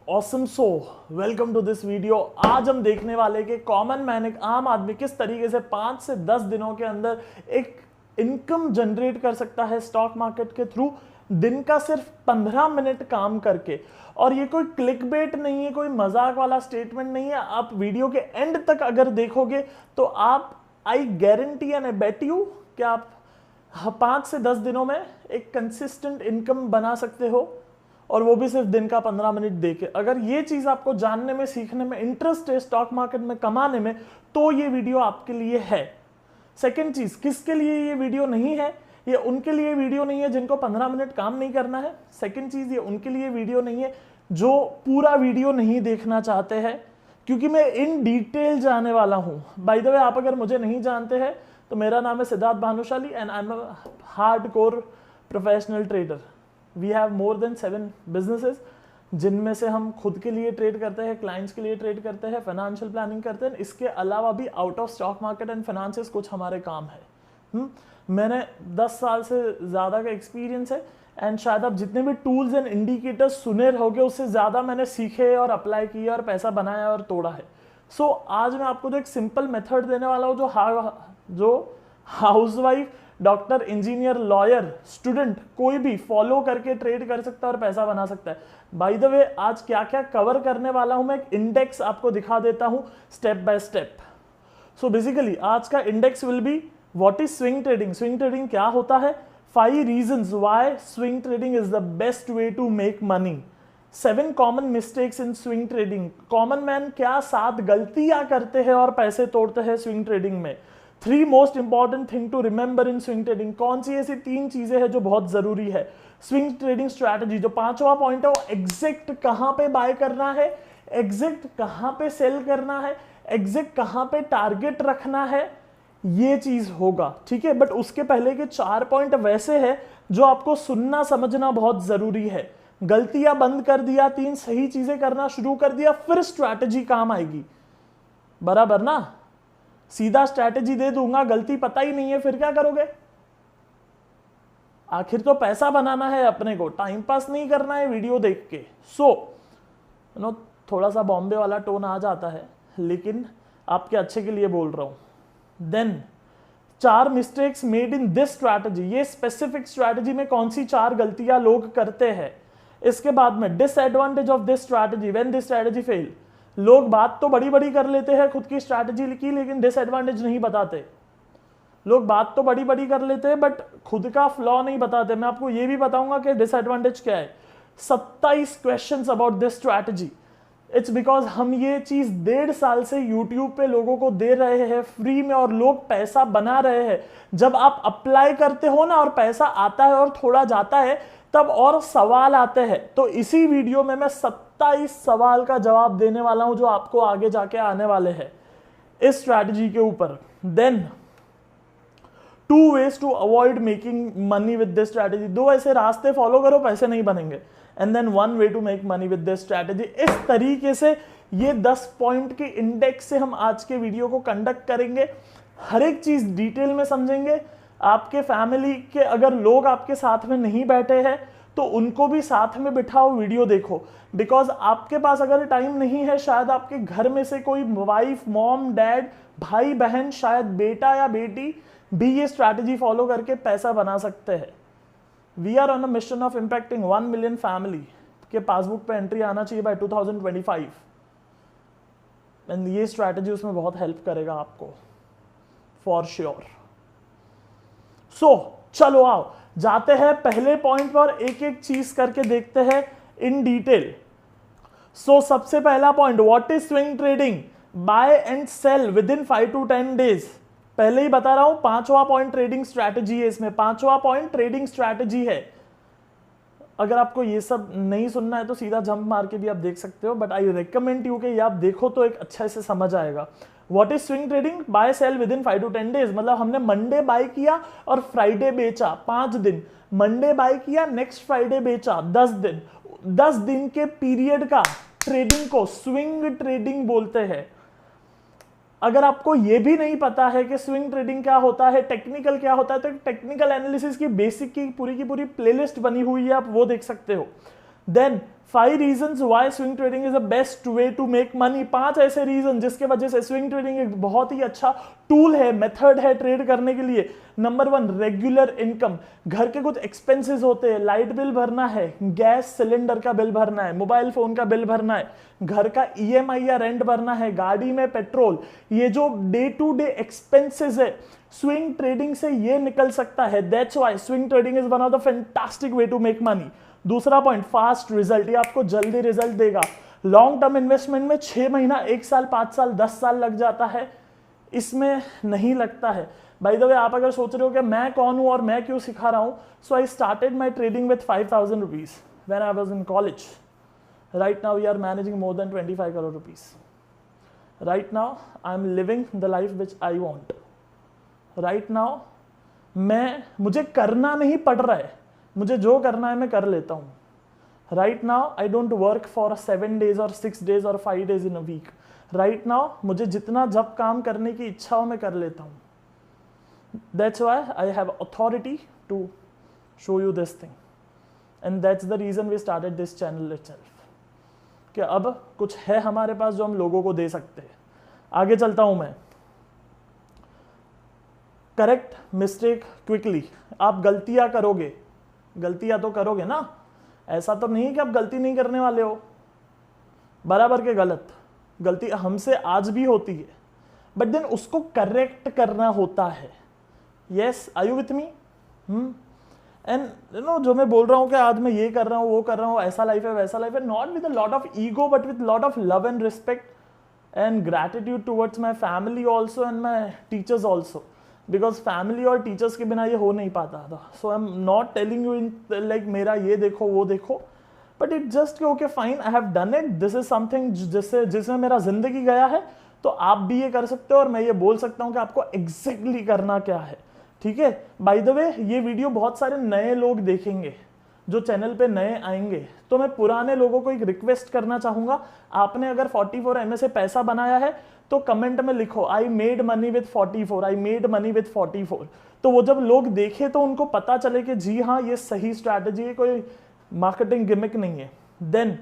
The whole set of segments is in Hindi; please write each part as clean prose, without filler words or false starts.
Awesome so welcome to this video. आज हम देखने वाले कि कॉमन मैन, एक आम आदमी, किस तरीके से 5 से 10 दिनों के अंदर एक इनकम जनरेट कर सकता है स्टॉक मार्केट के थ्रू, दिन का सिर्फ 15 मिनट काम करके। और ये कोई क्लिक बेट नहीं है, कोई मजाक वाला स्टेटमेंट नहीं है। आप वीडियो के एंड तक अगर देखोगे तो आप, I guarantee and I bet you, कि आप 5 से 10 दिनों में एक कंसिस्टेंट इनकम बना सकते हो, और वो भी सिर्फ दिन का 15 मिनट देके। अगर ये चीज आपको जानने में, सीखने में इंटरेस्ट है, स्टॉक मार्केट में कमाने में, तो ये वीडियो आपके लिए है। सेकंड चीज, किसके लिए ये वीडियो नहीं है? ये उनके लिए वीडियो नहीं है जिनको 15 मिनट काम नहीं करना है। सेकंड चीज, ये उनके लिए वीडियो नहीं है जो पूरा वीडियो नहीं देखना चाहते हैं, क्योंकि मैं इन डिटेल जाने वाला हूं। बाय द वे, आप अगर मुझे नहीं जानते हैं तो मेरा नाम है Siddharth Bhanushali and I am a hardcore professional trader. We have more than 7 businesses, जिनमें से हम खुद के लिए ट्रेड करते हैं, क्लाइंट्स के लिए ट्रेड करते हैं, फाइनेंशियल प्लानिंग करते हैं। इसके अलावा भी out of stock market and finances कुछ हमारे काम है। मैंने 10 साल से ज़्यादा का एक्सपीरियंस है, एंड शायद आप जितने भी टूल्स एंड इंडिकेटर्स सुने रहोगे उससे ज़्यादा मैंने सीखे और अप्लाई किया और पैसा बनाया और तोड़ा है। सो आज मैं आपको जो एक सिंपल मेथड देने वाला हूँ, जो housewife, doctor, engineer, lawyer, student, कोई भी फॉलो करके ट्रेड कर सकता है और पैसा बना सकता है। बाय द वे, आज क्या क्या कवर करने वाला हूं मैं, एक इंडेक्स आपको दिखा देता हूं step by step. So basically आज का index will be what is swing trading. Swing trading क्या होता है, 5 reasons why swing trading is the best way to make money, 7 common mistakes in swing trading. Common man क्या 7 गलतियां करते हैं और पैसे तोड़ते हैं स्विंग ट्रेडिंग में। 3 most important thing to remember in swing trading. कौन सी ऐसी 3 चीजें हैं जो बहुत जरूरी है। स्विंग ट्रेडिंग स्ट्रैटेजी, जो 5वां पॉइंट है, वो एग्जैक्ट कहां पे बाय करना है, एग्जैक्ट कहां पे सेल करना है, एग्जैक्ट कहां पे टारगेट रखना है, ये चीज होगा। ठीक है, बट उसके पहले के 4 पॉइंट वैसे है जो आपको सुनना समझना बहुत जरूरी है। गलतियां बंद कर दिया, 3 सही चीजें करना शुरू कर दिया, फिर स्ट्रैटेजी काम आएगी। बराबर ना? सीधा स्ट्रैटेजी दे दूंगा, गलती पता ही नहीं है, फिर क्या करोगे? आखिर तो पैसा बनाना है अपने को, टाइम पास नहीं करना है वीडियो देख के। थोड़ा सा बॉम्बे वाला टोन आ जाता है, लेकिन आपके अच्छे के लिए बोल रहा हूं। Then 4 mistakes made in this strategy, ये स्पेसिफिक स्ट्रैटेजी में कौन सी 4 गलतियां लोग करते हैं। इसके बाद में disadvantage of this strategy when this strategy fail. लोग बात तो बड़ी बड़ी कर लेते हैं खुद की स्ट्रैटेजी की, लेकिन डिसएडवांटेज नहीं बताते। लोग बात तो बड़ी बड़ी कर लेते हैं बट खुद का फ्लॉ नहीं बताते। मैं आपको ये भी बताऊंगा कि डिसएडवांटेज क्या है। 27 questions about this strategy. It's because हम ये चीज 1.5 साल से यूट्यूब पे लोगों को दे रहे हैं फ्री में, और लोग पैसा बना रहे हैं। जब आप अप्लाई करते हो ना और पैसा आता है और थोड़ा जाता है, तब और सवाल आते हैं। तो इसी वीडियो में मैं 27 सवाल का जवाब देने वाला हूं जो आपको आगे जाके आने वाले हैं इस स्ट्रैटेजी के ऊपर। Then 2 ways to avoid making money with this strategy. 2 ऐसे रास्ते फॉलो करो, पैसे नहीं बनेंगे। And then 1 way to make money with this strategy. इस तरीके से ये 10 पॉइंट के इंडेक्स से हम आज के वीडियो को कंडक्ट करेंगे। हर एक चीज डिटेल में समझेंगे। आपके फैमिली के अगर लोग आपके साथ में नहीं बैठे हैं तो उनको भी साथ में बिठाओ, वीडियो देखो। बिकॉज आपके पास अगर टाइम नहीं है, शायद आपके घर में से कोई वाइफ, मॉम, डैड, भाई, बहन, शायद बेटा या बेटी भी ये स्ट्रैटेजी फॉलो करके पैसा बना सकते हैं। We are on a mission of impacting 1 million family के पासबुक पे एंट्री आना चाहिए बाय 2025, एंड ये स्ट्रैटेजी उसमें बहुत हेल्प करेगा आपको फॉर श्योर। चलो आओ जाते हैं पहले पॉइंट पर, एक एक चीज करके देखते हैं इन डिटेल। सबसे पहला point, what is swing trading, buy and sell within 5 to 10 days. पहले ही बता रहा हूं, 5वां पॉइंट ट्रेडिंग स्ट्रैटेजी है। इसमें 5वां पॉइंट ट्रेडिंग स्ट्रैटेजी है। अगर आपको ये सब नहीं सुनना है तो सीधा जंप मार के भी आप देख सकते हो, बट आई रिकमेंड यू कि ये आप देखो तो एक अच्छे से समझ आएगा। What is swing trading, buy sell within 5 to 10 days. मतलब हमने मंडे बाय किया और फ्राइडे बेचा, 5 दिन। मंडे बाय किया, नेक्स्ट फ्राइडे बेचा, 10 दिन। 10 दिन के पीरियड का ट्रेडिंग को स्विंग ट्रेडिंग बोलते हैं। अगर आपको यह भी नहीं पता है कि स्विंग ट्रेडिंग क्या होता है, टेक्निकल क्या होता है, तो टेक्निकल एनालिसिस की बेसिक की पूरी प्लेलिस्ट बनी हुई है, आप वो देख सकते हो। Then 5 reasons why swing trading is the best way to make money। 5 ऐसे रीजन जिसके वजह से स्विंग ट्रेडिंग एक बहुत ही अच्छा टूल है, मेथड है ट्रेड करने के लिए। Number 1, regular income. घर के कुछ एक्सपेंसेस होते हैं, लाइट बिल भरना है, गैस सिलेंडर का बिल भरना है, मोबाइल फोन का बिल भरना है, घर का ईएमआई या रेंट भरना है, गाड़ी में पेट्रोल, ये जो डे टू डे एक्सपेंसेस है स्विंग ट्रेडिंग से ये निकल सकता है। That's why swing trading is one of the fantastic way to make money. दूसरा पॉइंट, फास्ट रिजल्ट, ये आपको जल्दी रिजल्ट देगा। लॉन्ग टर्म इन्वेस्टमेंट में 6 महीना, 1 साल, 5 साल, 10 साल लग जाता है, इसमें नहीं लगता है। बाय द वे, आप अगर सोच रहे हो कि मैं कौन हूं और मैं क्यों सिखा रहा हूं, so I started my trading with 5,000 rupees when I was in college. Right now we are managing more than 25 crore rupees. Right now I am living the life which I want. Right now मुझे करना नहीं पड़ रहा है, मुझे जो करना है मैं कर लेता हूं। Right now I don't work for 7 days और 6 days और 5 days in a week. Right now मुझे जितना जब काम करने की इच्छा हो मैं कर लेता हूं। That's why I have authority to show you this thing and that's the reason we started this channel itself, कि अब कुछ है हमारे पास जो हम लोगों को दे सकते हैं। आगे चलता हूं मैं। Correct mistake quickly. आप गलतियां करोगे, गलतियां तो करोगे ना, ऐसा तो नहीं है कि आप गलती नहीं करने वाले हो। बराबर के गलती हमसे आज भी होती है, बट देन उसको करेक्ट करना होता है। Yes, are you with me? And you know, जो मैं बोल रहा हूं कि आज मैं ये कर रहा हूं, वो कर रहा हूं, ऐसा लाइफ है वैसा लाइफ है, not with a lot of ego but with lot of love and respect and gratitude towards my family also and my teachers also, because family और टीचर्स के बिना ये हो नहीं पाता था। So I am not telling you in like मेरा ये देखो वो देखो, but it just okay fine, I have done it, this is something जिसमें मेरा जिंदगी गया है, तो आप भी ये कर सकते हो और मैं ये बोल सकता हूँ कि आपको एग्जैक्टली करना क्या है। ठीक है, बाय द वे ये वीडियो बहुत सारे नए लोग देखेंगे जो चैनल पे नए आएंगे, तो मैं पुराने लोगों को एक रिक्वेस्ट करना चाहूंगा, आपने अगर 44 MA से पैसा बनाया है तो कमेंट में लिखो I made money with 44, I made money with 44। तो वो जब लोग देखे तो उनको पता चले कि जी हाँ ये सही स्ट्रैटेजी है, कोई मार्केटिंग गिमिक नहीं है। Then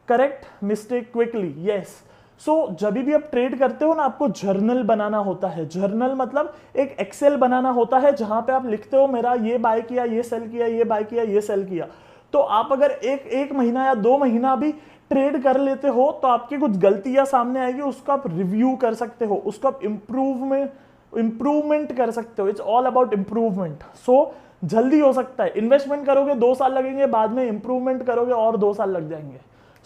correct mistake quickly. Yes, so जब भी आप ट्रेड करते हो ना, आपको जर्नल बनाना होता है। जर्नल मतलब एक एक्सेल बनाना होता है जहां पे आप लिखते हो मेरा ये बाय किया, ये सेल किया, ये बाय किया, ये सेल किया। तो आप अगर एक महीना या 2 महीना भी ट्रेड कर लेते हो तो आपकी कुछ गलतियां सामने आएगी, उसको आप रिव्यू कर सकते हो, उसको आप इंप्रूवमेंट कर सकते हो। It's all about improvement. So जल्दी हो सकता है, इन्वेस्टमेंट करोगे 2 साल लगेंगे, बाद में इंप्रूवमेंट करोगे और 2 साल लग जाएंगे।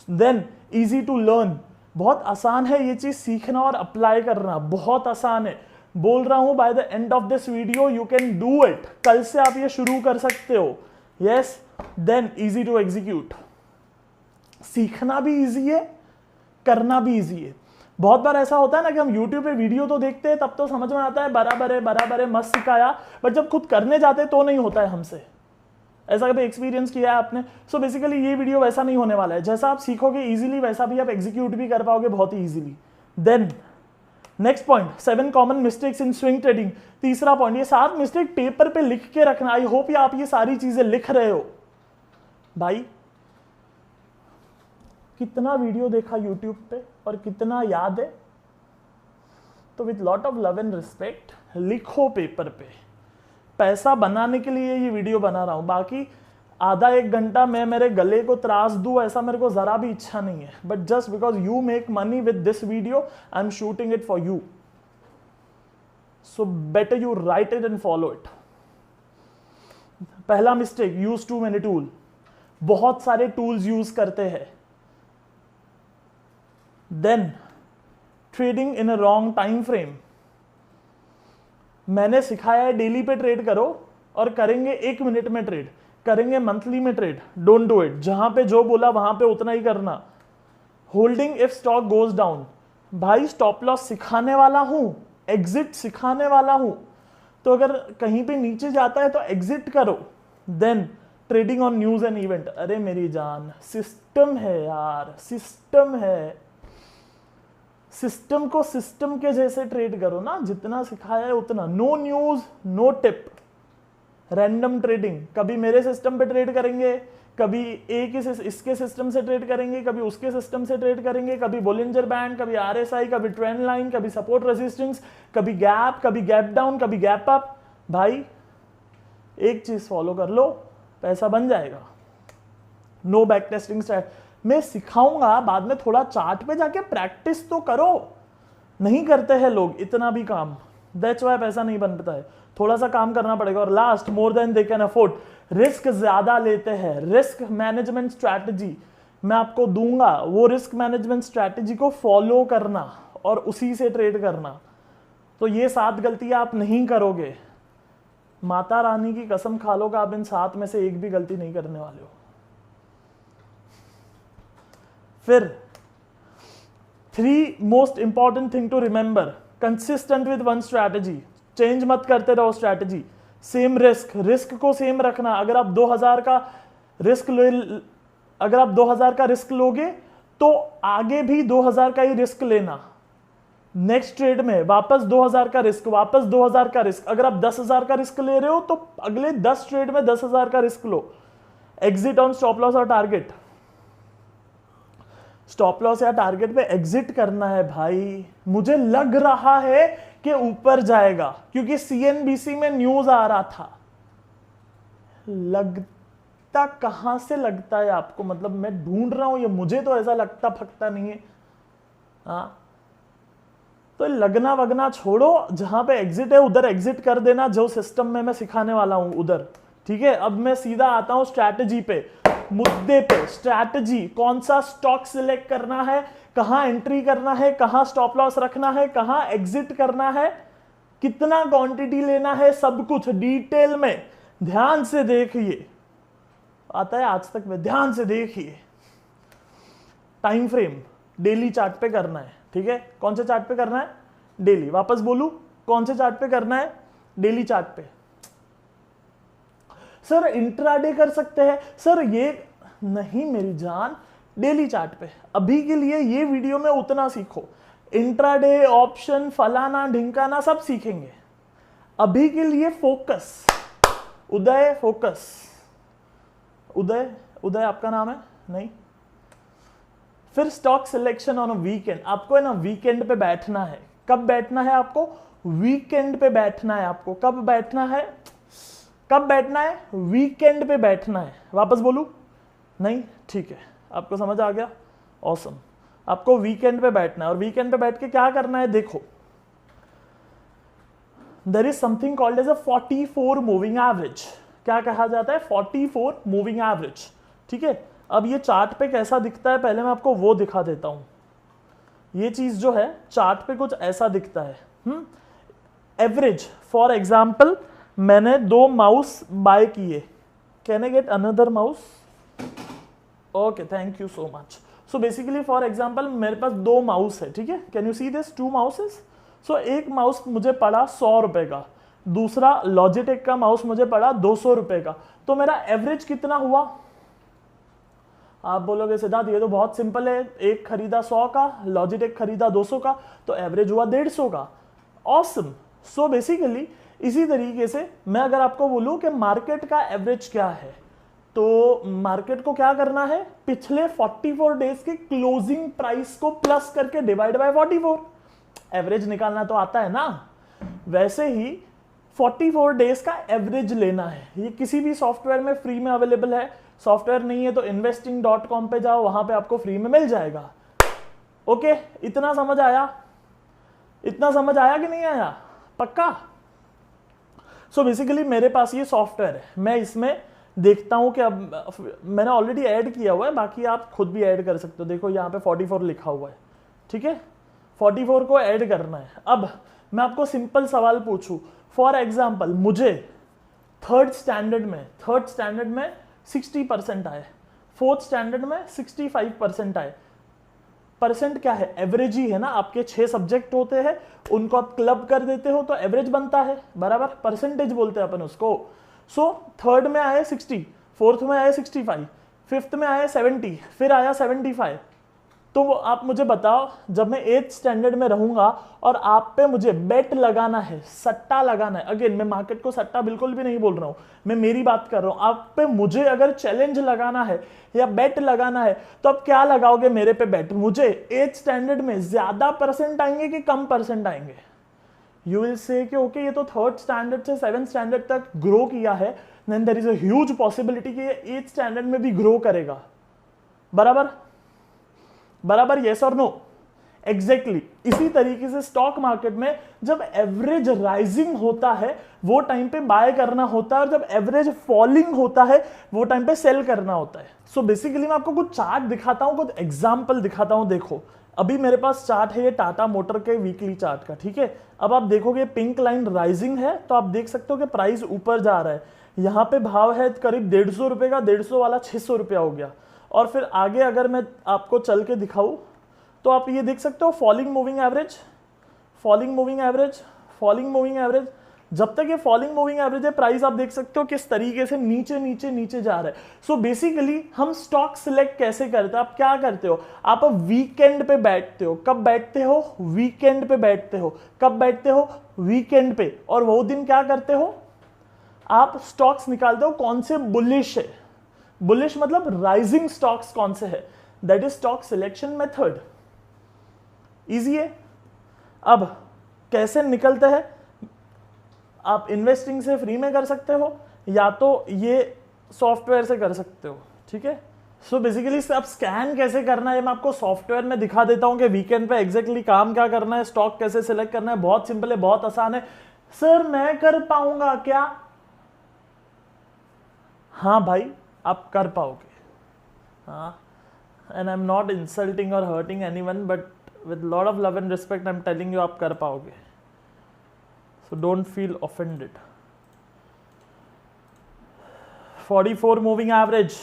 देन इजी टू लर्न, बहुत आसान है ये चीज सीखना और अप्लाई करना, बहुत आसान है। बोल रहा हूं by the end of this video you can do it, कल से आप ये शुरू कर सकते हो। Yes, then easy to execute, सीखना भी इजी है, करना भी इजी है। बहुत बार ऐसा होता है ना कि हम YouTube पे वीडियो तो देखते हैं, तब तो समझ में आता है बराबर है मस्त सिखाया, बट जब खुद करने जाते तो नहीं होता है हमसे। ऐसा कभी एक्सपीरियंस किया है आपने? सो बेसिकली ये वीडियो वैसा नहीं होने वाला है, जैसा आप सीखोगे इजीली वैसा भी आप एग्जीक्यूट भी कर पाओगे बहुत ही easily. Then next point, 7 common mistakes in swing trading. तीसरा पॉइंट, ये 7 मिस्टेक पेपर पे लिख के रखना। आई होप आप ये सारी चीजें लिख रहे हो। भाई कितना वीडियो देखा YouTube पे और कितना याद है? तो with lot of love and respect लिखो पेपर पे। पैसा बनाने के लिए ये वीडियो बना रहा हूं, बाकी आधा 1 घंटा मैं मेरे गले को त्रास दूं ऐसा मेरे को जरा भी इच्छा नहीं है, but just because you make money with this video I am shooting it for you, so better you write it and follow it. पहला mistake, use too many tool. बहुत सारे टूल्स यूज करते हैं। Then trading in a wrong time frame. मैंने सिखाया है डेली पे ट्रेड करो और करेंगे 1 मिनट में ट्रेड, करेंगे मंथली में ट्रेड, डोंट डू इट। जहां पे जो बोला वहां पे उतना ही करना। Holding if stock goes down, भाई स्टॉप लॉस सिखाने वाला हूं, एग्जिट सिखाने वाला हूं, तो अगर कहीं पे नीचे जाता है तो एग्जिट करो। Then trading on news and event. अरे मेरी जान, सिस्टम है यार, सिस्टम है, सिस्टम को सिस्टम के जैसे ट्रेड करो ना, जितना सिखाया है उतना। No news no tip, random trading. कभी मेरे सिस्टम पे ट्रेड करेंगे, कभी एक इसके सिस्टम से ट्रेड करेंगे, कभी उसके सिस्टम से ट्रेड करेंगे, कभी बोलिंजर बैंड, कभी RSI, कभी ट्रेंड लाइन, कभी सपोर्ट रेजिस्टेंस, कभी गैप डाउन, कभी गैप अप। भाई एक चीज फॉलो कर लो, पैसा बन जाएगा। नो बैक टेस्टिंग स्ट्रैटेजी मैं सिखाऊंगा बाद में, थोड़ा चार्ट पे जाके प्रैक्टिस तो करो। नहीं करते हैं लोग इतना भी काम, दैट्स व्हाई पैसा नहीं बन पाता है। थोड़ा सा काम करना पड़ेगा। और last, more than they can afford, risk ज्यादा लेते हैं। रिस्क मैनेजमेंट स्ट्रैटेजी मैं आपको दूंगा, वो रिस्क मैनेजमेंट स्ट्रैटेजी को फॉलो करना और उसी से ट्रेड करना। तो ये 7 गलतियां आप नहीं करोगे, माता रानी की कसम खा लो कि आप इन 7 में से एक भी गलती नहीं करने वाले हो। फिर 3 most important thing to remember, consistent with one strategy, change मत करते रहो स्ट्रैटेजी। सेम रिस्क को सेम रखना। अगर आप 2000 का रिस्क लोगे तो आगे भी 2000 का ही रिस्क लेना। नेक्स्ट ट्रेड में वापस 2000 का रिस्क, वापस 2000 का रिस्क। अगर आप 10,000 का रिस्क ले रहे हो तो अगले 10 ट्रेड में 10,000 का risk low. Exit on stop loss और टारगेट। स्टॉप लॉस या टारगेट पे एग्जिट करना है भाई। मुझे लग रहा है कि ऊपर जाएगा क्योंकि CNBC में न्यूज आ रहा था। लगता कहां से लगता है आपको, मतलब मैं ढूंढ रहा हूं, ये मुझे तो ऐसा लगता फकता नहीं है। हाँ, तो लगना वगना छोड़ो, जहां पे एग्जिट है उधर एग्जिट कर देना, जो सिस्टम में मैं सिखाने वाला हूं उधर। ठीक है, अब मैं सीधा आता हूं स्ट्रैटेजी पे, मुद्दे पे। स्ट्रैटेजी, कौन सा स्टॉक सिलेक्ट करना है, कहां एंट्री करना है, कहां स्टॉप लॉस रखना है, कहां एग्जिट करना है, कितना क्वांटिटी लेना है, सब कुछ डिटेल में ध्यान से देखिए। आता है आज तक में, ध्यान से देखिए। टाइम फ्रेम डेली चार्ट पे करना है। ठीक है, कौन से चार्ट पे करना है? डेली। वापस बोलू, कौन से चार्ट पे करना है? डेली चार्ट पे। सर इंट्राडे कर सकते हैं सर, ये नहीं मेरी जान, डेली चार्ट पे। अभी के लिए ये वीडियो में उतना सीखो, इंट्राडे, ऑप्शन, फलाना ढिंकाना सब सीखेंगे। अभी के लिए फोकस, उदय फोकस। उदय आपका नाम है? नहीं। फिर stock selection on a weekend. आपको है ना वीकेंड पे बैठना है। कब बैठना है आपको? वीकेंड पे बैठना है आपको। कब बैठना है? वीकेंड पे बैठना है। वापस बोलू? नहीं, ठीक है, आपको समझ आ गया, ऑसम। आपको वीकेंड पे बैठना है और वीकेंड पे बैठ के क्या करना है, देखो, there is something called as a 44 moving average. क्या कहा जाता है? 44 मूविंग एवरेज। ठीक है, अब ये चार्ट पे कैसा दिखता है पहले मैं आपको वो दिखा देता हूं। ये चीज जो है चार्ट पे कुछ ऐसा दिखता है। एवरेज, फॉर एग्जाम्पल मैंने 2 माउस बाय किए। Can I get another mouse? Okay, thank you so much. So basically for example मेरे पास 2 माउस है। ठीक है, can you see this 2 mouses? So एक माउस मुझे पड़ा 100 रुपए का, दूसरा लॉजिटेक का माउस मुझे पड़ा 200 रुपए का। तो मेरा एवरेज कितना हुआ? आप बोलोगे सिद्धार्थ ये तो बहुत सिंपल है, एक खरीदा 100 का, लॉजिटेक खरीदा 200 का, तो एवरेज हुआ 150 का। ऑसम। सो बेसिकली इसी तरीके से मैं अगर आपको बोलूं कि मार्केट का एवरेज क्या है, तो मार्केट को क्या करना है, पिछले 44 डेज के क्लोजिंग प्राइस को प्लस करके डिवाइड बाय 44, एवरेज निकालना तो आता है ना। वैसे ही 44 डेज का एवरेज लेना है। ये किसी भी सॉफ्टवेयर में फ्री में अवेलेबल है। सॉफ्टवेयर नहीं है तो investing.com पे जाओ, वहां पे आपको फ्री में मिल जाएगा। ओके, इतना समझ आया? इतना समझ आया कि नहीं आया? पक्का? सो बेसिकली मेरे पास ये सॉफ्टवेयर है, मैं इसमें देखता हूं कि अब मैंने ऑलरेडी ऐड किया हुआ है, बाकी आप खुद भी ऐड कर सकते हो। देखो यहाँ पे 44 लिखा हुआ है। ठीक है, 44 को ऐड करना है। अब मैं आपको सिंपल सवाल पूछूं, फॉर एग्जाम्पल मुझे थर्ड स्टैंडर्ड में 60% आए, फोर्थ स्टैंडर्ड में 65% आए। परसेंट क्या है? एवरेज ही है ना। आपके 6 सब्जेक्ट होते हैं, उनको आप क्लब कर देते हो तो एवरेज बनता है, बराबर। परसेंटेज बोलते हैं अपन उसको। सो थर्ड में आए 60, फोर्थ में आए 65, फिफ्थ में आए 70, फिर आया 75। तो आप मुझे बताओ, जब मैं 8th स्टैंडर्ड में रहूंगा और आप पे मुझे बेट लगाना है, सट्टा लगाना है, अगेन मैं मार्केट को सट्टा बिल्कुल भी नहीं बोल रहा हूं, मैं मेरी बात कर रहा हूं, आप पे मुझे अगर चैलेंज लगाना है या बेट लगाना है तो आप क्या लगाओगे मेरे पे बेट? मुझे 8th स्टैंडर्ड में ज्यादा परसेंट आएंगे कि कम परसेंट आएंगे? यू विल से कि ओके ये तो 3rd स्टैंडर्ड से 7th स्टैंडर्ड तक ग्रो किया है, then there is a huge possibility कि ये 8th स्टैंडर्ड में भी ग्रो करेगा। बराबर बराबर, यस और नो? एग्जैक्टली इसी तरीके से स्टॉक मार्केट में जब एवरेज राइजिंग होता है वो टाइम पे बाय करना होता है, और जब एवरेज फॉलिंग होता है वो टाइम पे सेल करना होता है। सो बेसिकली मैं आपको कुछ चार्ट दिखाता हूं, कुछ एग्जांपल दिखाता हूं। देखो अभी मेरे पास चार्ट है ये टाटा मोटर के वीकली चार्ट का, ठीक है। अब आप देखोगे पिंक लाइन राइजिंग है, तो आप देख सकते हो कि प्राइस ऊपर जा रहा है, यहां पे भाव है करीब 150 रुपए का, 150 वाला 600 रुपया हो गया। और फिर आगे अगर मैं आपको चल के दिखाऊं तो आप ये देख सकते हो falling moving average, falling moving average, falling moving average. जब तक ये फॉलिंग मूविंग एवरेज है, प्राइस आप देख सकते हो किस तरीके से नीचे नीचे नीचे जा रहा है। सो बेसिकली हम स्टॉक सिलेक्ट कैसे करते हैं? आप क्या करते हो? आप वीकेंड पे बैठते हो। कब बैठते हो? वीकेंड पे बैठते हो। कब बैठते हो? वीकेंड पे। और वो दिन क्या करते हो? आप स्टॉक्स निकालते हो कौन से बुलिश है। बुलिश मतलब राइजिंग स्टॉक्स कौन से है, that is stock selection method. Easy है। अब कैसे निकलते हैं? आप इन्वेस्टिंग से फ्री में कर सकते हो या तो ये सॉफ्टवेयर से कर सकते हो, ठीक है। सो बेसिकली आप स्कैन कैसे करना है मैं आपको सॉफ्टवेयर में दिखा देता हूं कि वीकेंड पे एग्जैक्टली काम क्या करना है, स्टॉक कैसे सिलेक्ट करना है। बहुत सिंपल है, बहुत आसान है। सर मैं कर पाऊंगा क्या? हाँ भाई आप कर पाओगे। हाँ, and I am not insulting और hurting anyone, but with lot of love and respect I am telling you आप कर पाओगे। So don't feel offended. 44 moving average,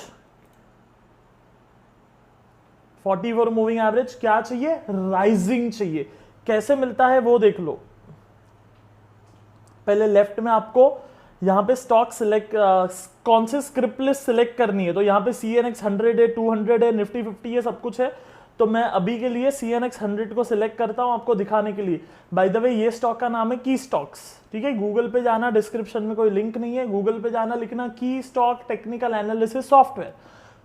44 moving average क्या चाहिए? राइजिंग चाहिए। कैसे मिलता है वो देख लो। पहले लेफ्ट में आपको यहां पे स्टॉक सिलेक्ट कौन से स्क्रिप्ट लिस्ट सिलेक्ट करनी है, तो यहां पे CNX 100 है, 200 है, निफ्टी 50 है, सब कुछ है। तो मैं अभी के लिए CNX 100 को सिलेक्ट करता हूं आपको दिखाने के लिए। बाय द वे ये स्टॉक का नाम है की स्टॉक्स, ठीक है। गूगल पे जाना, डिस्क्रिप्शन में कोई लिंक नहीं है, गूगल पे जाना, लिखना की स्टॉक टेक्निकल एनालिसिस सॉफ्टवेयर।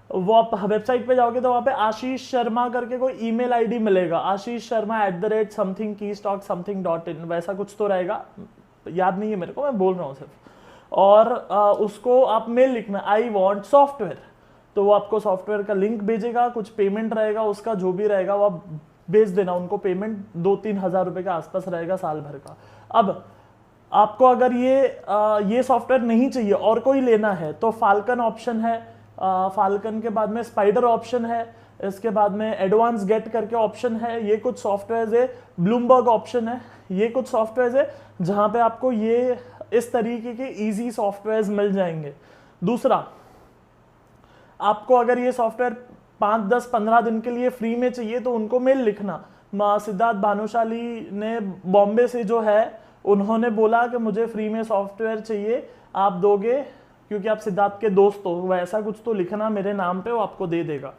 वो आप वेबसाइट पे जाओगे तो वहां पे आशीष शर्मा करके कोई ईमेल आईडी मिलेगा, आशीष शर्मा @something की स्टॉक something.in, वैसा कुछ तो रहेगा, याद नहीं है मेरे को, मैं बोल रहा हूँ सिर्फ। और उसको आप मेल लिखना आई वॉन्ट सॉफ्टवेयर, तो वो आपको सॉफ्टवेयर का लिंक भेजेगा, कुछ पेमेंट रहेगा उसका, जो भी रहेगा वो आप भेज देना उनको। पेमेंट 2-3 हज़ार रुपए के आसपास रहेगा साल भर का। अब आपको अगर ये सॉफ्टवेयर नहीं चाहिए और कोई लेना है तो फाल्कन ऑप्शन है, फाल्कन के बाद में स्पाइडर ऑप्शन है, इसके बाद में एडवांस गेट करके ऑप्शन है, ये कुछ सॉफ्टवेयर है, ब्लूमबर्ग ऑप्शन है, ये कुछ सॉफ्टवेयर है जहां पे आपको ये इस तरीके के इजी सॉफ्टवेयर्स मिल जाएंगे। दूसरा, आपको अगर ये सॉफ्टवेयर 5, 10, 15 दिन के लिए फ्री में चाहिए तो उनको मेल लिखना। सिद्धार्थ भानुशाली ने बॉम्बे से जो है उन्होंने बोला कि मुझे फ्री में सॉफ्टवेयर चाहिए, आप दोगे क्योंकि आप सिद्धार्थ के दोस्त हो, वैसा कुछ तो लिखना मेरे नाम पे, वो आपको दे देगा।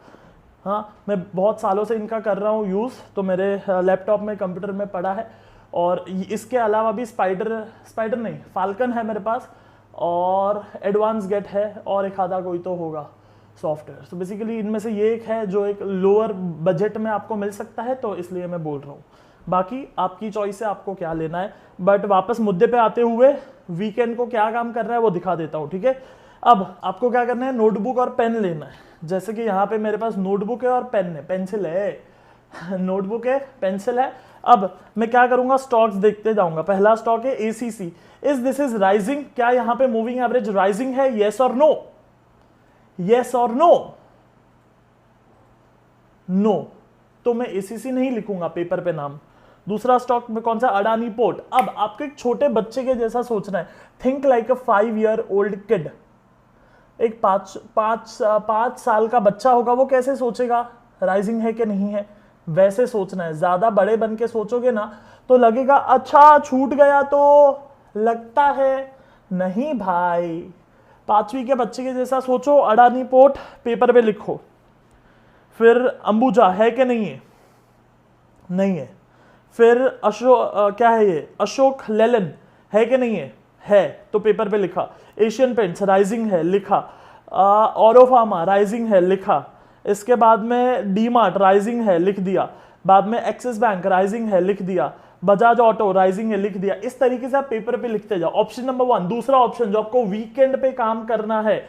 हाँ, मैं बहुत सालों से इनका कर रहा हूँ यूज़, तो मेरे लैपटॉप में कंप्यूटर में पड़ा है। और इसके अलावा भी स्पाइडर नहीं, फाल्कन है मेरे पास, और एडवांस गेट है, और एक आधा कोई तो होगा सॉफ्टवेयर। तो बेसिकली इनमें से ये एक है जो एक लोअर बजट में आपको मिल सकता है, तो इसलिए मैं बोल रहा हूँ। बाकी आपकी चॉइस है आपको क्या लेना है। बट वापस मुद्दे पे आते हुए वीकेंड को क्या काम कर रहा है वो दिखा देता हूँ, ठीक है। अब आपको क्या करना है, नोटबुक और पेन लेना है। जैसे कि यहाँ पे मेरे पास नोटबुक है और पेन है, पेंसिल है नोटबुक है, पेंसिल है। अब मैं क्या करूंगा, स्टॉक्स देखते जाऊंगा। पहला स्टॉक है ACC, is this is rising? क्या यहाँ पे मूविंग एवरेज राइजिंग है? येस और नो? येस और नो? नो, तो मैं ACC नहीं लिखूंगा पेपर पे नाम। दूसरा स्टॉक में कौन सा, अडानी पोर्ट। अब आपको एक छोटे बच्चे के जैसा सोचना है, थिंक लाइक अ 5 ईयर ओल्ड किड। एक पांच साल का बच्चा होगा, वो कैसे सोचेगा राइजिंग है कि नहीं है, वैसे सोचना है। ज्यादा बड़े बन के सोचोगे ना तो लगेगा अच्छा छूट गया, तो लगता है नहीं भाई। 5वीं के बच्चे के जैसा सोचो, अडानी पोर्ट पेपर पे लिखो। फिर अंबुजा है कि नहीं है, नहीं है। फिर क्या है ये, अशोक लेलैंड है कि नहीं है, तो पेपर पे लिखा। एशियन पेंट्स राइजिंग है, लिखा। ऑरोफार्मा राइजिंग है, लिखा। इसके बाद में डीमार्ट राइजिंग है, लिख दिया। बाद में एक्सिस बैंक राइजिंग है, लिख दिया। बजाज ऑटो राइजिंग है, लिख दिया। इस तरीके से आप पेपर पे लिखते जाओ। Option number 1। दूसरा ऑप्शन जो आपको वीकेंड पे काम करना है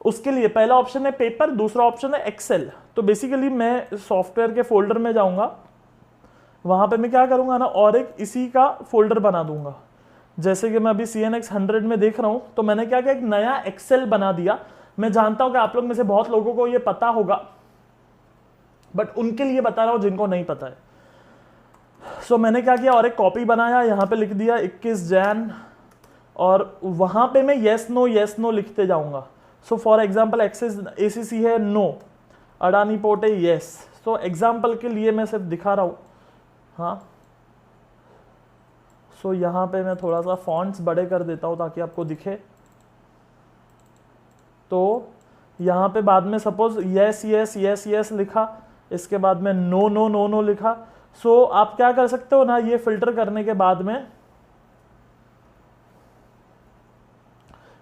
उसके लिए, पहला ऑप्शन है पेपर, दूसरा ऑप्शन है एक्सेल। तो बेसिकली मैं सॉफ्टवेयर के फोल्डर में जाऊंगा, वहां पे मैं क्या करूंगा ना, और एक इसी का फोल्डर बना दूंगा। जैसे कि मैं अभी CNX 100 में देख रहा हूं, तो मैंने क्या किया, एक नया एक्सेल बना दिया। मैं जानता हूं कि आप लोग में से बहुत लोगों को ये पता होगा, बट उनके लिए बता रहा हूं जिनको नहीं पता है। सो मैंने क्या किया, और एक कॉपी बनाया, यहां पे लिख दिया 21 जैन, और वहां पे मैं येस नो लिखते जाऊंगा। So for example axis ACC है नो, अडानी पोर्ट है येस। सो एग्जाम्पल के लिए मैं सिर्फ दिखा रहा हूं। हाँ, सो यहाँ पे मैं थोड़ा सा फॉन्ट्स बड़े कर देता हूँ ताकि आपको दिखे। तो यहाँ पे बाद में suppose yes yes yes yes लिखा, इसके बाद में नो नो नो नो लिखा। सो आप क्या कर सकते हो ना, ये फिल्टर करने के बाद में,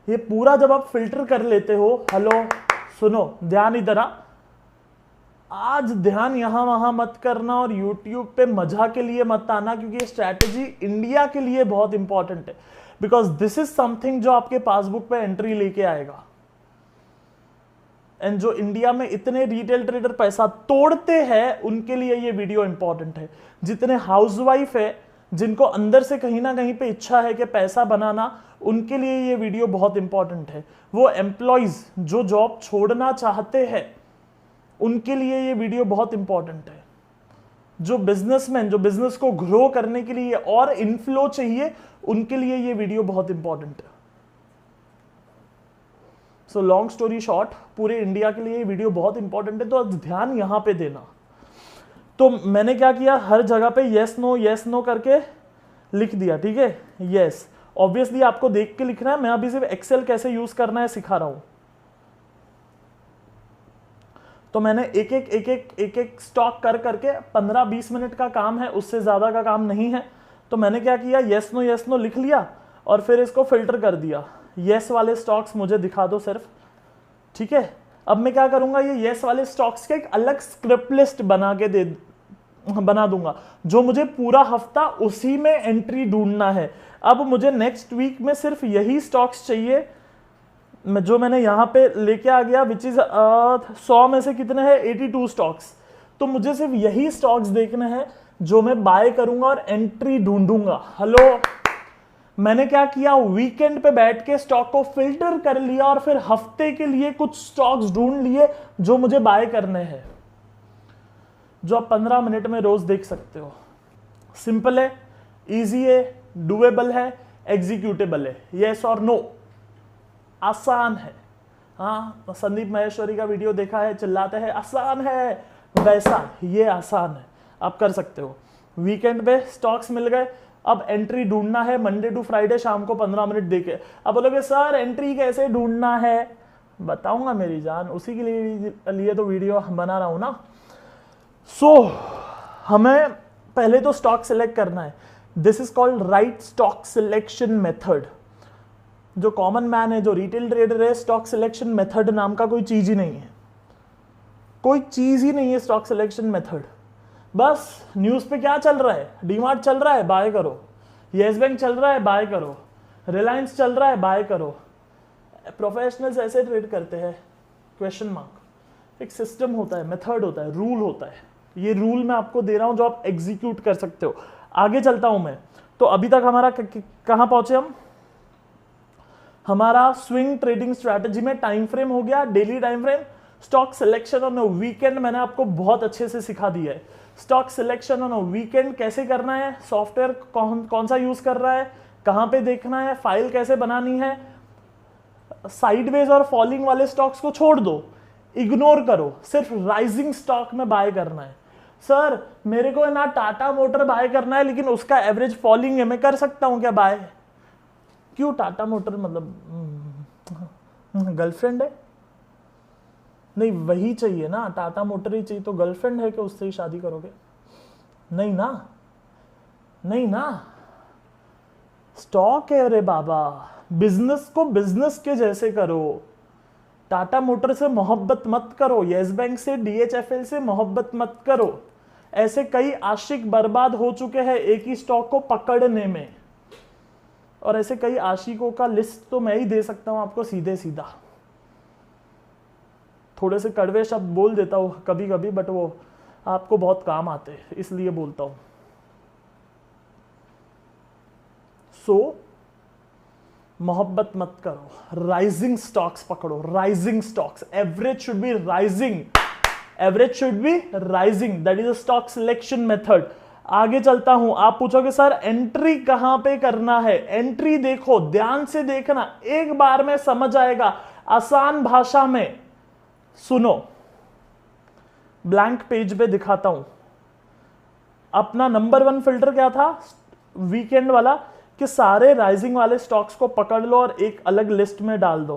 ये पूरा जब आप फिल्टर कर लेते हो, हेलो सुनो ध्यान इधर आ, आज ध्यान यहां वहां मत करना और YouTube पे मजा के लिए मत आना, क्योंकि ये स्ट्रैटेजी इंडिया के लिए बहुत इंपॉर्टेंट है। बिकॉज दिस इज समथिंग जो आपके पासबुक पे एंट्री लेके आएगा। एंड जो इंडिया में इतने रिटेल ट्रेडर पैसा तोड़ते हैं उनके लिए ये वीडियो इंपॉर्टेंट है। जितने हाउसवाइफ है जिनको अंदर से कहीं ना कहीं पे इच्छा है कि पैसा बनाना, उनके लिए ये वीडियो बहुत इंपॉर्टेंट है। वो एम्प्लॉयज जो जॉब छोड़ना चाहते हैं उनके लिए ये वीडियो बहुत इंपॉर्टेंट है। जो बिजनेसमैन, जो बिजनेस को ग्रो करने के लिए और इनफ्लो चाहिए, उनके लिए ये वीडियो बहुत इंपॉर्टेंट है। सो लॉन्ग स्टोरी शॉर्ट, पूरे इंडिया के लिए ये वीडियो बहुत इंपॉर्टेंट है, तो ध्यान यहां पे देना। तो मैंने क्या किया, हर जगह पे येस नो करके लिख दिया। ठीक है, येस। ऑब्वियसली आपको देख के लिखना है, मैं अभी सिर्फ एक्सेल कैसे यूज करना है सिखा रहा हूं। तो मैंने एक एक स्टॉक कर करके 15-20 मिनट का काम है, उससे ज्यादा का काम नहीं है। तो मैंने क्या किया, येस नो लिख लिया और फिर इसको फिल्टर कर दिया। येस वाले स्टॉक्स मुझे दिखा दो सिर्फ। ठीक है, अब मैं क्या करूंगा, ये येस वाले स्टॉक्स का एक अलग स्क्रिप्ट लिस्ट बना दूंगा, जो मुझे पूरा हफ्ता उसी में एंट्री ढूंढना है। अब मुझे नेक्स्ट वीक में सिर्फ यही स्टॉक्स चाहिए जो मैंने यहां पे लेके आ गया, विच इज 100 में से कितने हैं, 82 स्टॉक्स। तो मुझे सिर्फ यही स्टॉक्स देखने हैं जो मैं बाय करूंगा और एंट्री ढूंढूंगा। हेलो, मैंने क्या किया, वीकेंड पे बैठ के स्टॉक को फिल्टर कर लिया और फिर हफ्ते के लिए कुछ स्टॉक्स ढूंढ लिए जो मुझे बाय करने हैं, जो आप 15 मिनट में रोज देख सकते हो। सिंपल है, इजी है, डुएबल है, एग्जीक्यूटेबल है। यस और नो, आसान है। हाँ, संदीप महेश्वरी का वीडियो देखा है, चिल्लाते हैं आसान है, वैसा ये आसान है, आप कर सकते हो। वीकेंड पे स्टॉक्स मिल गए, अब एंट्री ढूंढना है मंडे टू फ्राइडे शाम को 15 मिनट देके। अब बोलोगे सर एंट्री कैसे ढूंढना है, बताऊंगा मेरी जान, उसी के लिए तो वीडियो बना रहा हूं ना। सो हमें पहले तो स्टॉक सिलेक्ट करना है। This is called right stock selection method. जो कॉमन मैन है, जो रिटेल ट्रेडर है, स्टॉक सिलेक्शन मेथड नाम का कोई चीज ही नहीं है, कोई चीज ही नहीं है स्टॉक सिलेक्शन मेथड। बस न्यूज पे क्या चल रहा है, डीमार्ट चल रहा है बाय करो, येस बैंक चल रहा है बाय करो, रिलायंस चल रहा है बाय करो। प्रोफेशनल्स ऐसे ट्रेड करते हैं, क्वेश्चन मार्क। एक सिस्टम होता है, मेथड होता है, रूल होता है। ये रूल मैं आपको दे रहा हूं जो आप एग्जीक्यूट कर सकते हो। आगे चलता हूं मैं। तो अभी तक हमारा कहां पहुंचे हम, हमारा स्विंग ट्रेडिंग स्ट्रैटेजी में टाइम फ्रेम हो गया, daily time frame. Stock selection on a weekend मैंने आपको बहुत अच्छे से सिखा दिया है। Stock selection on a weekend कैसे करना है, सॉफ्टवेयर कौन सा यूज कर रहा है, कहां पे देखना है, फाइल कैसे बनानी है। साइडवेज और फॉलिंग वाले स्टॉक्स को छोड़ दो, इग्नोर करो, सिर्फ राइजिंग स्टॉक में बाय करना है। सर मेरे को ना टाटा मोटर बाय करना है लेकिन उसका एवरेज फॉलिंग है, मैं कर सकता हूं क्या बाय? क्यों टाटा मोटर, मतलब गर्लफ्रेंड है? नहीं, वही चाहिए ना, टाटा मोटर ही चाहिए, तो गर्लफ्रेंड है कि उससे ही शादी करोगे? नहीं ना, नहीं ना, स्टॉक है रे बाबा, बिजनेस को बिजनेस के जैसे करो। टाटा मोटर से मोहब्बत मत करो, यस बैंक से, डीएचएफएल से मोहब्बत मत करो। ऐसे कई आशिक बर्बाद हो चुके हैं एक ही स्टॉक को पकड़ने में, और ऐसे कई आशिकों का लिस्ट तो मैं ही दे सकता हूं आपको सीधे सीधा। थोड़े से कड़वे शब्द बोल देता हूं कभी कभी, बट वो आपको बहुत काम आते हैं इसलिए बोलता हूं। सो मोहब्बत मत करो, राइजिंग स्टॉक्स पकड़ो, rising stocks, average should be rising, average should be rising, that is a stock selection method. आगे चलता हूं, आप पूछोगे सर एंट्री कहां पे करना है? एंट्री देखो, ध्यान से देखना, एक बार में समझ आएगा, आसान भाषा में सुनो। ब्लैंक पेज पे दिखाता हूं। अपना नंबर 1 फिल्टर क्या था वीकेंड वाला, कि सारे राइजिंग वाले स्टॉक्स को पकड़ लो और एक अलग लिस्ट में डाल दो।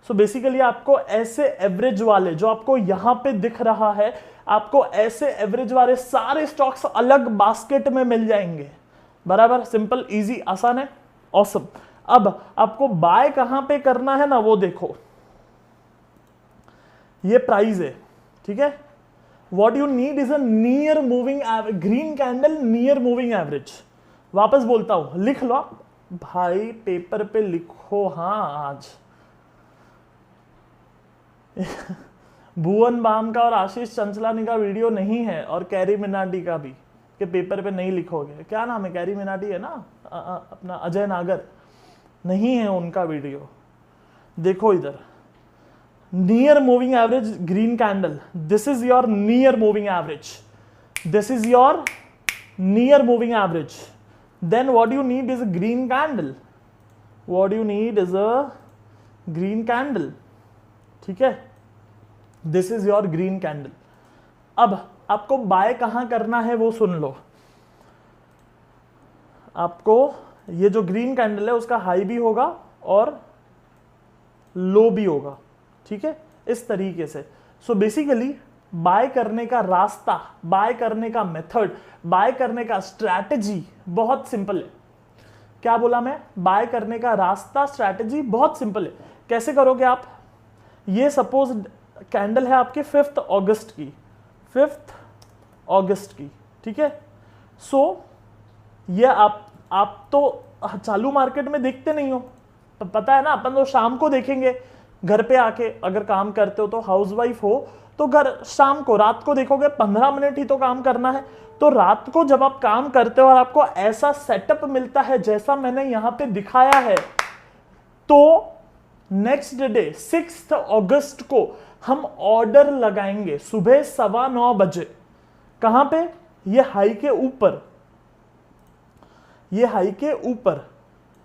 सो बेसिकली आपको ऐसे एवरेज वाले, जो आपको यहां पे दिख रहा है, आपको ऐसे एवरेज वाले सारे स्टॉक्स अलग बास्केट में मिल जाएंगे। बराबर, सिंपल, इजी, आसान है, ऑसम। अब आपको बाय कहां पे करना है ना, वो देखो, ये प्राइस है, ठीक है। What you need is a near moving green candle, near moving average. वापस बोलता हूं, लिख लो भाई, पेपर पे लिखो। हाँ, आज भुवन बाम का और आशीष चंचलानी का वीडियो नहीं है, और कैरी मिनाटी का भी, कि पेपर पे नहीं लिखोगे। क्या नाम है, कैरी मिनाटी है ना, अपना अजय नागर, नहीं है उनका वीडियो। देखो इधर, near moving average green candle, this is your near moving average, this is your near moving average. Then what you need is a green candle. What you need is a green candle. ठीक है, this is your green candle. अब आपको बाय कहां करना है वो सुन लो। आपको ये जो ग्रीन कैंडल है उसका हाई भी होगा और लो भी होगा, ठीक है, इस तरीके से। सो बेसिकली बाय करने का रास्ता, बाय करने का मेथड, बाय करने का स्ट्रैटेजी बहुत सिंपल है। क्या बोला मैं? बाय करने का रास्ता, स्ट्रैटेजी बहुत सिंपल है। कैसे करोगे आप? ये सपोज कैंडल है आपके 5 अगस्त की, 5 अगस्त की, ठीक है। सो ये आप तो चालू मार्केट में देखते नहीं हो, पता है ना, अपन तो शाम को देखेंगे घर पे आके। अगर काम करते हो तो, हाउसवाइफ हो तो घर शाम को, रात को देखोगे, 15 मिनट ही तो काम करना है। तो रात को जब आप काम करते हो और आपको ऐसा सेटअप मिलता है जैसा मैंने यहां पे दिखाया है, तो नेक्स्ट डे 6 अगस्त को हम ऑर्डर लगाएंगे सुबह 9:15 बजे। कहां पे? ये हाई के ऊपर, ये हाई के ऊपर।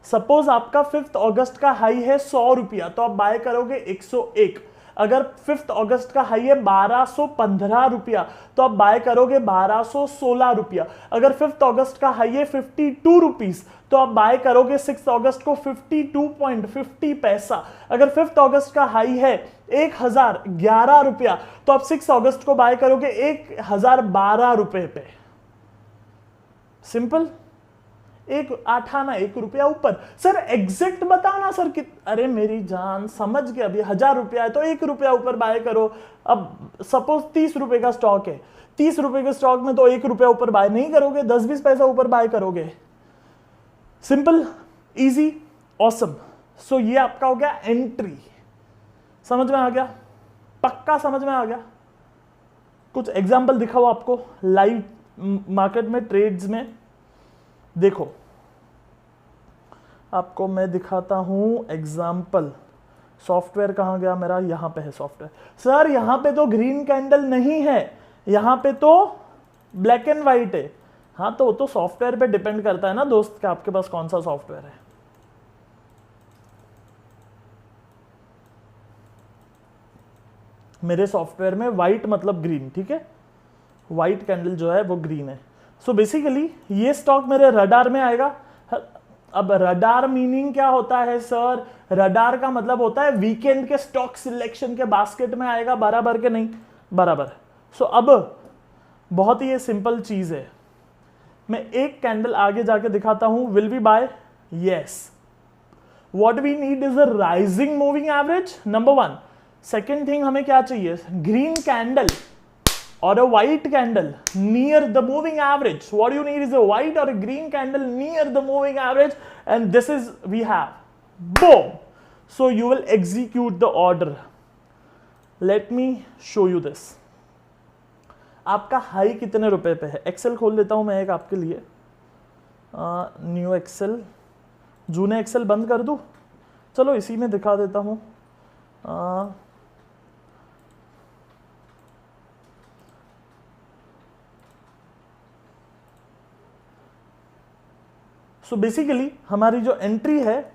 सपोज आपका 5 अगस्त का हाई है 100 रुपया, तो आप बाय करोगे 101। अगर 5 अगस्त का हाई है 1215 रुपया, तो आप बाय करोगे 1216 रुपया। अगर 5 अगस्त का हाई है 52 रुपीज, तो आप बाय करोगे 6 अगस्त को 52.50 पैसा। अगर 5 अगस्त का हाई है 1011 रुपया, तो आप 6 अगस्त को बाय करोगे 1012 रुपए पे। सिंपल, एक आठाना 1 रुपया ऊपर। सर एग्जैक्ट बताओ ना सर कि, अरे मेरी जान समझ के, अभी 1000 रुपया है तो 1 रुपया ऊपर बाय करो। अब सपोज 30 रुपए का स्टॉक है, 30 रुपए के स्टॉक में तो 1 रुपया ऊपर बाय नहीं करोगे, 10-20 पैसा ऊपर बाय करोगे। Simple, easy, awesome. सो ये आपका हो गया एंट्री। समझ में आ गया? पक्का समझ में आ गया? कुछ एग्जाम्पल दिखाओ आपको लाइव मार्केट में, ट्रेड्स में। देखो आपको मैं दिखाता हूं एग्जाम्पल। सॉफ्टवेयर कहां गया मेरा? यहां पे है सॉफ्टवेयर। सर यहां पे तो ग्रीन कैंडल नहीं है, यहां पे तो ब्लैक एंड व्हाइट है। हाँ, तो वो तो सॉफ्टवेयर पे डिपेंड करता है ना दोस्त, कि आपके पास कौन सा सॉफ्टवेयर है। मेरे सॉफ्टवेयर में व्हाइट मतलब ग्रीन, ठीक है, व्हाइट कैंडल जो है वो ग्रीन है। सो बेसिकली ये स्टॉक मेरे रडार में आएगा। अब रडार मीनिंग क्या होता है सर? रडार का मतलब होता है वीकेंड के स्टॉक सिलेक्शन के बास्केट में आएगा, बराबर के नहीं? बराबर। सो अब बहुत ही ये सिंपल चीज है, मैं एक कैंडल आगे जाके दिखाता हूं, will we buy? Yes. What we need is a rising moving average, number one. Second thing हमें क्या चाहिए? Green candle or a white candle near the moving average. What you need is a white or a green candle near the moving average, and this is we have. Boom. So you will execute the order. Let me show you this. आपका हाई कितने रुपए पे है? एक्सेल खोल लेता हूं मैं एक आपके लिए, न्यू एक्सेल। जूने एक्सेल बंद कर दूं? चलो इसी में दिखा देता हूं। सो बेसिकली हमारी जो एंट्री है,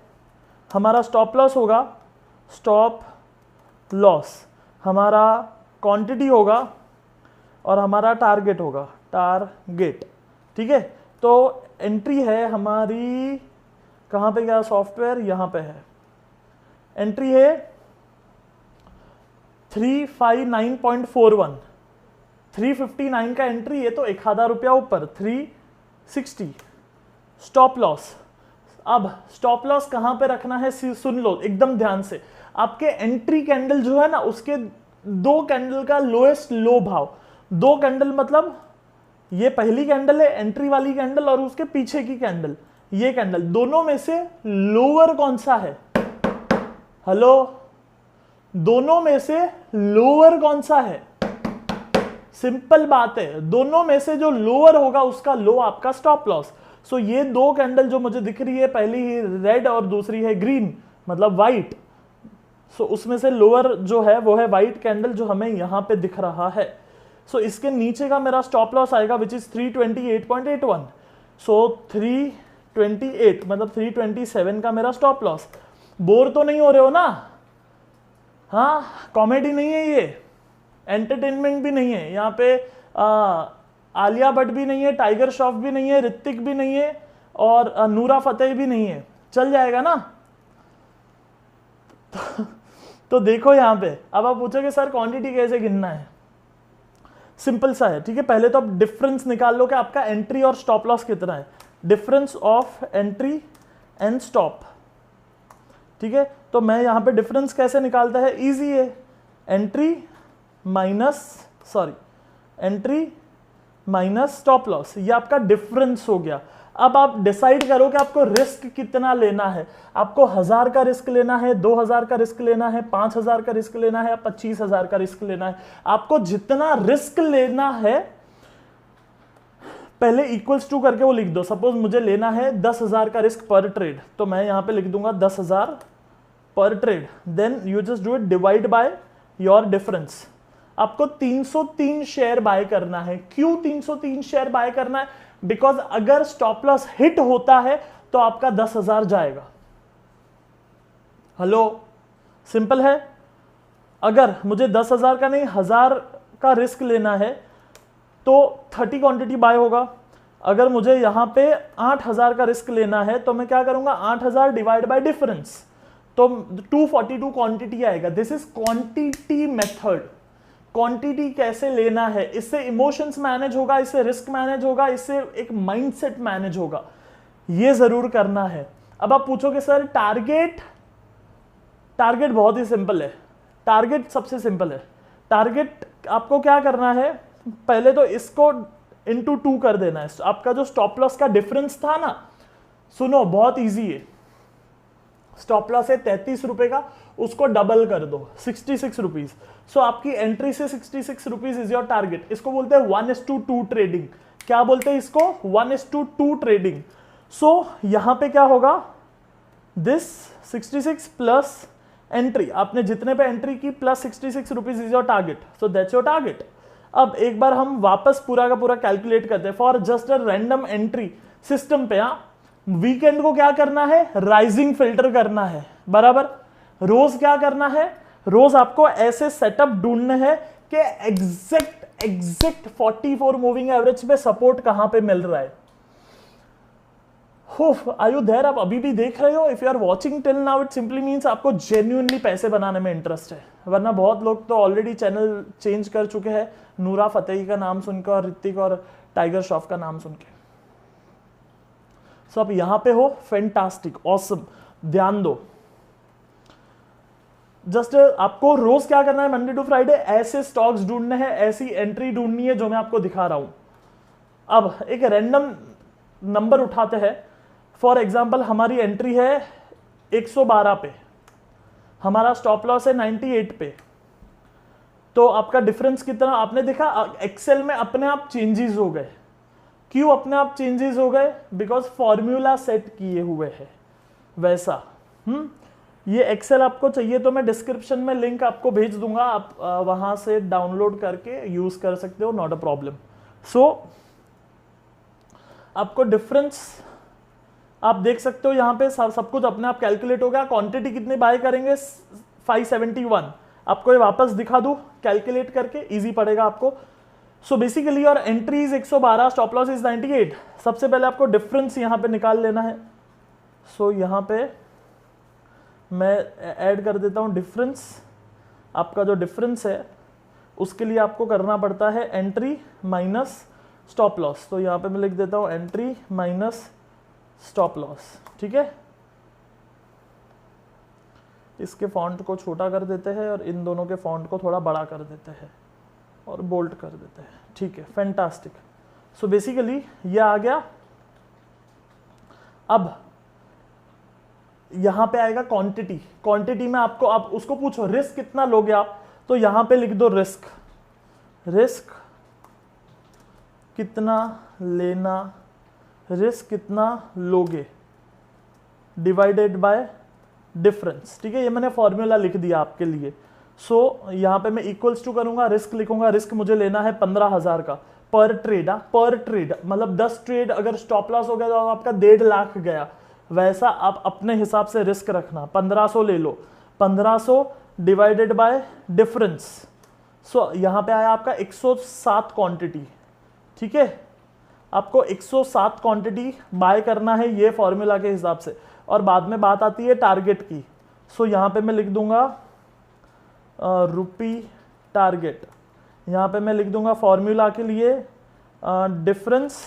हमारा स्टॉप लॉस होगा, स्टॉप लॉस हमारा क्वांटिटी होगा और हमारा टारगेट होगा, टारगेट। ठीक है, तो एंट्री है हमारी, कहाँ पे गया सॉफ्टवेयर? यहाँ पे है। एंट्री है 359.41, 359 का एंट्री है, तो 1000 रुपया ऊपर 360। स्टॉप लॉस, अब स्टॉप लॉस कहां पे रखना है सुन लो एकदम ध्यान से। आपके एंट्री कैंडल जो है ना, उसके दो कैंडल का लोएस्ट लो भाव, दो कैंडल मतलब ये पहली कैंडल है एंट्री वाली कैंडल और उसके पीछे की कैंडल, ये कैंडल, दोनों में से लोअर कौन सा है? हेलो, दोनों में से लोअर कौन सा है? सिंपल बात है, दोनों में से जो लोअर होगा उसका लो आपका स्टॉप लॉस। सो ये दो कैंडल जो मुझे दिख रही है, पहली ही रेड और दूसरी है ग्रीन मतलब व्हाइट, सो उसमें से लोअर जो है वो है व्हाइट कैंडल जो हमें यहां पे दिख रहा है। सो इसके नीचे का मेरा स्टॉप लॉस आएगा विच इज 328.81। सो 328 मतलब 327 का मेरा स्टॉप लॉस। बोर तो नहीं हो रहे हो ना? हाँ, कॉमेडी नहीं है ये, एंटरटेनमेंट भी नहीं है यहाँ पे। आलिया भट्ट भी नहीं है, टाइगर श्रॉफ भी नहीं है, ऋतिक भी नहीं है और नूरा फतेही भी नहीं है, चल जाएगा ना? तो देखो यहाँ पे, अब आप पूछोगे सर क्वांटिटी कैसे गिनना है? सिंपल सा है। ठीक है, पहले तो आप डिफरेंस निकाल लो कि आपका एंट्री और स्टॉप लॉस कितना है। Difference of entry and stop. ठीक है, तो मैं यहां पे डिफरेंस कैसे निकालता है? इजी है, एंट्री माइनस स्टॉप लॉस, ये आपका डिफरेंस हो गया। अब आप डिसाइड करो कि आपको रिस्क कितना लेना है। आपको 1000 का रिस्क लेना है, 2000 का रिस्क लेना है, 5000 का रिस्क लेना है या 25000 का रिस्क लेना है। आपको जितना रिस्क लेना है पहले इक्वल्स टू करके वो लिख दो। सपोज मुझे लेना है 10,000 का रिस्क पर ट्रेड, तो मैं यहां पे लिख दूंगा 10,000 पर trade. Then you just do it divide by your difference. आपको 303 शेयर बाय करना है। क्यों 303 शेयर बाय करना है? बिकॉज अगर स्टॉप लॉस हिट होता है तो आपका 10,000 जाएगा। हेलो, सिंपल है। अगर मुझे 10,000 का नहीं 1000 का रिस्क लेना है तो 30 क्वांटिटी बाय होगा। अगर मुझे यहां पे 8,000 का रिस्क लेना है तो मैं क्या करूंगा, 8,000 डिवाइड बाय डिफरेंस, तो 242 क्वांटिटी आएगा। This is quantity method. Quantity कैसे लेना है, इससे इमोशंस मैनेज होगा, इससे रिस्क मैनेज होगा, इससे एक माइंडसेट मैनेज होगा, ये जरूर करना है। अब आप पूछोगे सर टारगेट बहुत ही सिंपल है। टारगेट सबसे सिंपल है। टारगेट आपको क्या करना है, पहले तो इसको इंटू 2 कर देना है। आपका जो स्टॉप लॉस का डिफरेंस था ना, सुनो बहुत इजी है। स्टॉप लॉस है 33 रुपए का, उसको डबल कर दो 66 रुपीज। सो आपकी एंट्री से 66 रुपीज इज योर टारगेट। इसको बोलते हैं 1:2 ट्रेडिंग। क्या बोलते हैं इसको? 1:2 ट्रेडिंग। सो यहां पे क्या होगा, दिस 66 प्लस एंट्री, आपने जितने पे एंट्री की plus 66 rupees is your target. So that's your target. अब एक बार हम वापस पूरा का पूरा कैलकुलेट करते हैं for just a random entry system पे। वीकेंड को क्या करना है, राइजिंग फिल्टर करना है, बराबर। रोज क्या करना है, रोज आपको ऐसे सेटअप ढूंढने हैं कि एग्जैक्ट 44 मूविंग एवरेज पे सपोर्ट कहां पे मिल रहा है। Are you there? आप अभी भी देख रहे हो? If you are watching till now it simply means आपको जेन्युइनली पैसे बनाने में इंटरेस्ट है, वरना बहुत लोग तो ऑलरेडी चैनल चेंज कर चुके हैं नूरा फतेही का नाम सुनकर और ऋतिक और टाइगर श्रॉफ का नाम सुन के। सो आप यहां पे हो, फैंटास्टिक, ऑसम। ध्यान दो, जस्ट आपको रोज क्या करना है, मंडे टू फ्राइडे ऐसे स्टॉक्स ढूंढने हैं, ऐसी एंट्री ढूंढनी है जो मैं आपको दिखा रहा हूं। अब एक रैंडम नंबर उठाते हैं, फॉर एग्जांपल हमारी एंट्री है 112 पे, हमारा स्टॉप लॉस है 98 पे, तो आपका डिफरेंस कितना आपने देखा, एक्सेल में अपने आप चेंजेस हो गए। क्यों अपने आप चेंजेस हो गए? बिकॉज फॉर्मूला सेट किए हुए है वैसा। ये एक्सेल आपको चाहिए तो मैं डिस्क्रिप्शन में लिंक आपको भेज दूंगा, आप वहां से डाउनलोड करके यूज कर सकते हो, नॉट अ प्रॉब्लम। सो आपको डिफरेंस आप देख सकते हो यहां पे सब कुछ अपने आप कैलकुलेट हो गया। क्वांटिटी कितनी बाय करेंगे, 571। आपको ये वापस दिखा दूं कैलकुलेट करके, इजी पड़ेगा आपको। सो बेसिकली और entry is 112, stop loss is 98। सबसे पहले आपको डिफरेंस यहां पे निकाल लेना है। सो यहां पे मैं ऐड कर देता हूं डिफरेंस। आपका जो डिफरेंस है उसके लिए आपको करना पड़ता है एंट्री माइनस स्टॉप लॉस। तो यहां पे मैं लिख देता हूं एंट्री माइनस स्टॉप लॉस, ठीक है। इसके फॉन्ट को छोटा कर देते हैं और इन दोनों के फॉन्ट को थोड़ा बड़ा कर देते हैं और बोल्ड कर देते हैं, ठीक है, फैंटास्टिक। सो बेसिकली ये आ गया। अब यहां पे आएगा क्वांटिटी। क्वांटिटी में आपको, आप उसको पूछो रिस्क कितना लोगे आप, तो यहां पे लिख दो रिस्क कितना लेना, रिस्क कितना लोगे डिवाइडेड बाय डिफरेंस, ठीक है। ये मैंने फॉर्मूला लिख दिया आपके लिए। सो यहां पे मैं इक्वल्स टू करूंगा, रिस्क लिखूंगा, रिस्क मुझे लेना है 15,000 का पर ट्रेड। पर ट्रेड मतलब 10 ट्रेड अगर स्टॉप लॉस हो गया तो आपका 1.5 लाख गया, वैसा आप अपने हिसाब से रिस्क रखना। 1500 ले लो, 1500 डिवाइडेड बाय डिफरेंस। सो यहां पे आया आपका 107 क्वांटिटी, ठीक है। आपको 107 क्वांटिटी बाय करना है ये फॉर्मूला के हिसाब से। और बाद में बात आती है टारगेट की। सो यहां पे मैं लिख दूंगा रुपी टारगेट। यहां पे मैं लिख दूंगा फॉर्मूला के लिए डिफरेंस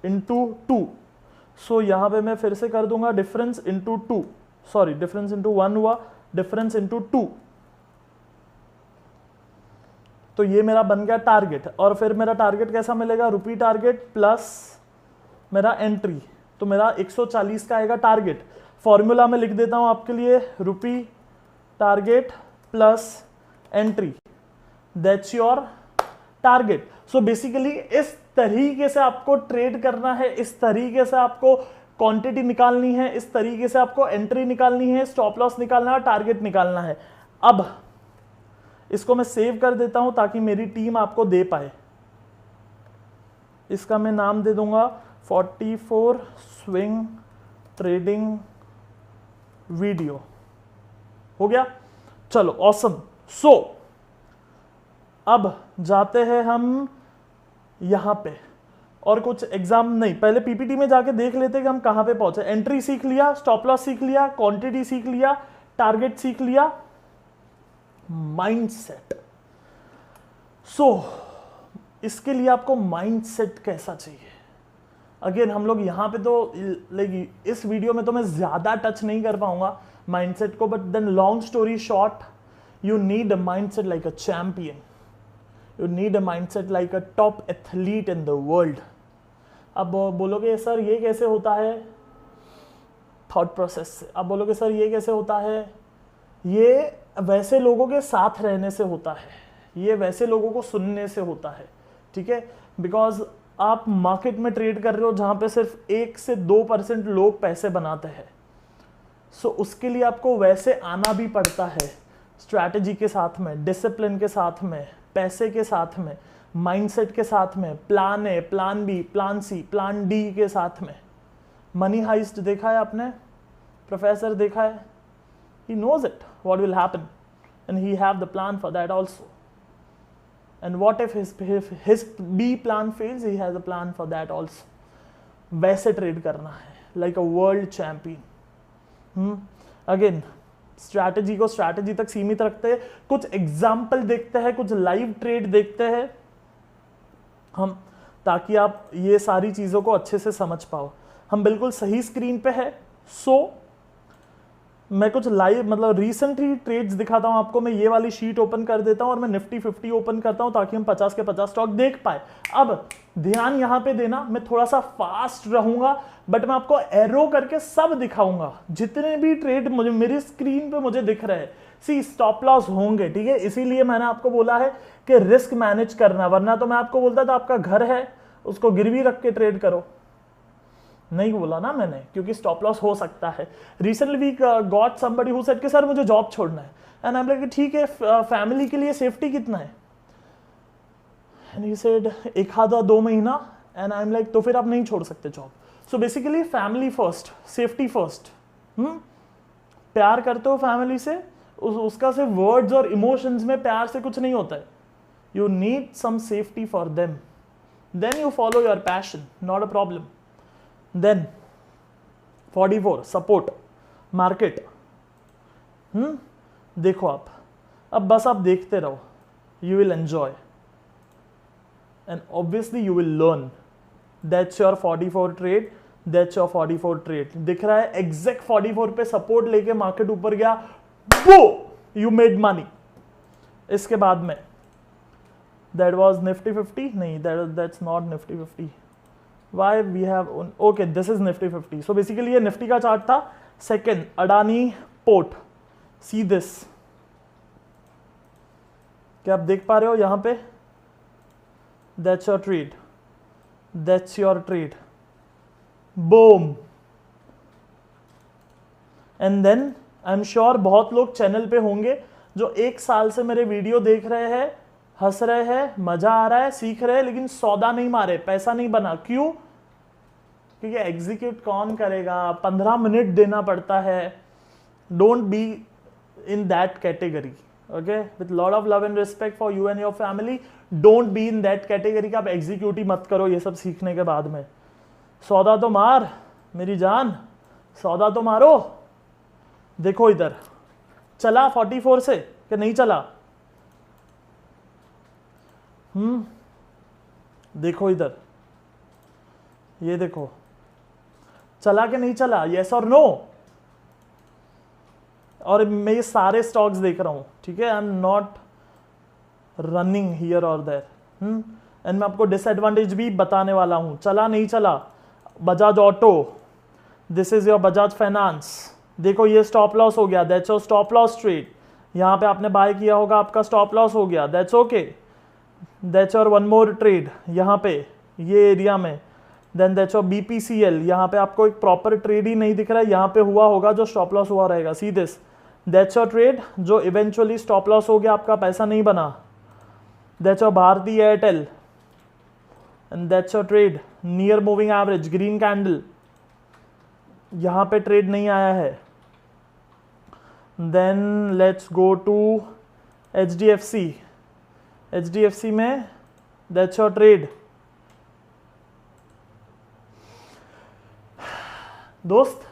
इंटू 2। सो यहां पे मैं फिर से कर दूंगा difference into 2, sorry difference into 1 हुआ, डिफरेंस इंटू 2। तो ये मेरा बन गया टारगेट। और फिर मेरा टारगेट कैसा मिलेगा, रुपी टारगेट प्लस मेरा एंट्री, तो मेरा 140 का आएगा टारगेट। फॉर्मूला में लिख देता हूं आपके लिए, rupee target plus entry, that's your target. So basically इस तरीके से आपको ट्रेड करना है, इस तरीके से आपको क्वांटिटी निकालनी है, इस तरीके से आपको एंट्री निकालनी है, स्टॉप लॉस निकालना है, टारगेट निकालना है। अब इसको मैं सेव कर देता हूं ताकि मेरी टीम आपको दे पाए। इसका मैं नाम दे दूंगा 44 स्विंग ट्रेडिंग वीडियो। हो गया, चलो ऑसम। सो अब जाते हैं हम यहां पे, और कुछ एग्जाम नहीं, पहले पीपीटी में जाके देख लेते हैं कि हम कहां पे पहुंचे। एंट्री सीख लिया, स्टॉप लॉस सीख लिया, क्वांटिटी सीख लिया, टारगेट सीख लिया, माइंडसेट। सो इसके लिए आपको माइंडसेट कैसा चाहिए, अगेन हम लोग यहां पे तो लाइक इस वीडियो में तो मैं ज्यादा टच नहीं कर पाऊंगा माइंडसेट को, but then long story short, you need a mindset like a champion, you need a mindset like a top athlete in the world. अब बोलोगे सर ये कैसे होता है, थॉट प्रोसेस से। अब बोलोगे सर ये कैसे होता है, ये वैसे लोगों के साथ रहने से होता है, ये वैसे लोगों को सुनने से होता है, ठीक है। बिकॉज आप मार्केट में ट्रेड कर रहे हो जहां पे सिर्फ 1 से 2% लोग पैसे बनाते हैं। सो उसके लिए आपको वैसे आना भी पड़ता है, स्ट्रैटेजी के साथ में, डिसिप्लिन के साथ में, पैसे के साथ में, माइंडसेट के साथ में, plan A, plan B, plan C, plan D के साथ में। मनी हाइस्ट देखा है आपने, प्रोफेसर देखा है, he knows it what will happen and he have the plan for that also, and what if his B plan fails, he has a plan for that also. वैसे ट्रेड करना है like a world champion। Again strategy को स्ट्रैटेजी तक सीमित रखते हैं, कुछ एग्जाम्पल देखते हैं, कुछ लाइव ट्रेड देखते हैं हम, ताकि आप ये सारी चीजों को अच्छे से समझ पाओ। हम बिल्कुल सही स्क्रीन पे है। सो मैं कुछ लाइव मतलब रिसेंटली ट्रेड्स दिखाता हूं आपको। मैं ये वाली शीट ओपन कर देता हूं और मैं निफ्टी 50 ओपन करता हूं ताकि हम 50 के 50 स्टॉक देख पाए। अब ध्यान यहां पे देना, मैं थोड़ा सा फास्ट रहूंगा बट मैं आपको एरो करके सब दिखाऊंगा जितने भी ट्रेड मुझे मेरी स्क्रीन पे मुझे दिख रहे हैं। सी स्टॉप लॉस होंगे, ठीक है, इसीलिए मैंने आपको बोला है कि रिस्क मैनेज करना, वरना तो मैं आपको बोलता था आपका घर है उसको गिरवी रख के ट्रेड करो। नहीं बोला ना मैंने, क्योंकि स्टॉप लॉस हो सकता है। Recently we got somebody who said कि सर मुझे जॉब छोड़ना है, एंड आई एम लाइक ठीक है, फैमिली के लिए सेफ्टी कितना है, एंड ही सेड 1-2 महीना, एंड आई एम लाइक तो फिर आप नहीं छोड़ सकते job. So basically family first, safety first. प्यार करते हो फैमिली से, उसका सिर्फ वर्ड्स और इमोशंस में प्यार से कुछ नहीं होता है। You need some safety for them, then you follow your passion, not a problem. Then 44 support market. देखो आप, अब बस आप देखते रहो, you will enjoy and obviously you will learn. That's your 44 trade, that's your 44 trade. दिख रहा है एग्जैक्ट 44 पे सपोर्ट लेके मार्केट ऊपर गया, वो यू मेड मनी। इसके बाद में दैट वाज निफ्टी 50, नहीं that's not Nifty 50। Why we have okay, this is Nifty 50. So basically ये निफ्टी का चार्ट था। Second Adani port, see this, क्या आप देख पा रहे हो यहां पे? That's your trade, that's your trade, boom. And then I am sure बहुत लोग चैनल पे होंगे जो 1 साल से मेरे वीडियो देख रहे हैं, हंस रहे हैं, मजा आ रहा है, सीख रहे हैं, लेकिन सौदा नहीं मारे, पैसा नहीं बना। क्यों? क्योंकि एग्जीक्यूट कौन करेगा, 15 मिनट देना पड़ता है। Don't be in that category, okay, with lot of love and respect for you and your family. Don't be in that category का आप एग्जीक्यूट ही मत करो ये सब सीखने के बाद में। सौदा तो मार मेरी जान, सौदा तो मारो। देखो इधर चला 44 से कि नहीं चला? देखो इधर, ये देखो चला कि नहीं चला, यस और नो। और मैं ये सारे स्टॉक्स देख रहा हूं, ठीक है, आई एम नॉट रनिंग हियर और देयर। एंड मैं आपको डिसएडवांटेज भी बताने वाला हूं। चला नहीं चला, Bajaj auto, this is your Bajaj finance. देखो ये स्टॉप लॉस हो गया, that's your stop loss trade. यहां पे आपने बाय किया होगा, आपका स्टॉप लॉस हो गया, that's okay, that's your one more trade यहां पे ये एरिया में। देन दैट्स योर बीपीसीएल, यहाँ पे आपको एक प्रॉपर ट्रेड ही नहीं दिख रहा है, यहाँ पे हुआ होगा जो स्टॉप लॉस हुआ रहेगा, see this, that's your trade जो इवेंचुअली स्टॉप लॉस हो गया, आपका पैसा नहीं बना। That's your Bharti Airtel, and that's your trade near moving average, green candle, यहाँ पे ट्रेड नहीं आया है। Then let's go to HDFC, HDFC में दैट्स योर ट्रेड। दोस्त,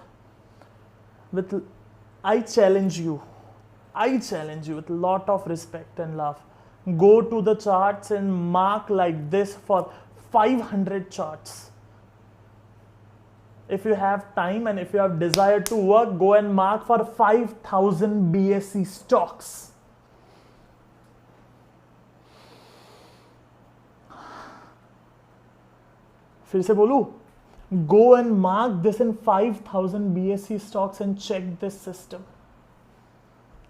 with I challenge you with lot of respect and love, go to the charts and mark like this for 500 charts. If you have time and if you have desire to work, go and mark for 5,000 BSE stocks. फिर से बोलूं, go and mark this in 5,000 BSE stocks and check this system.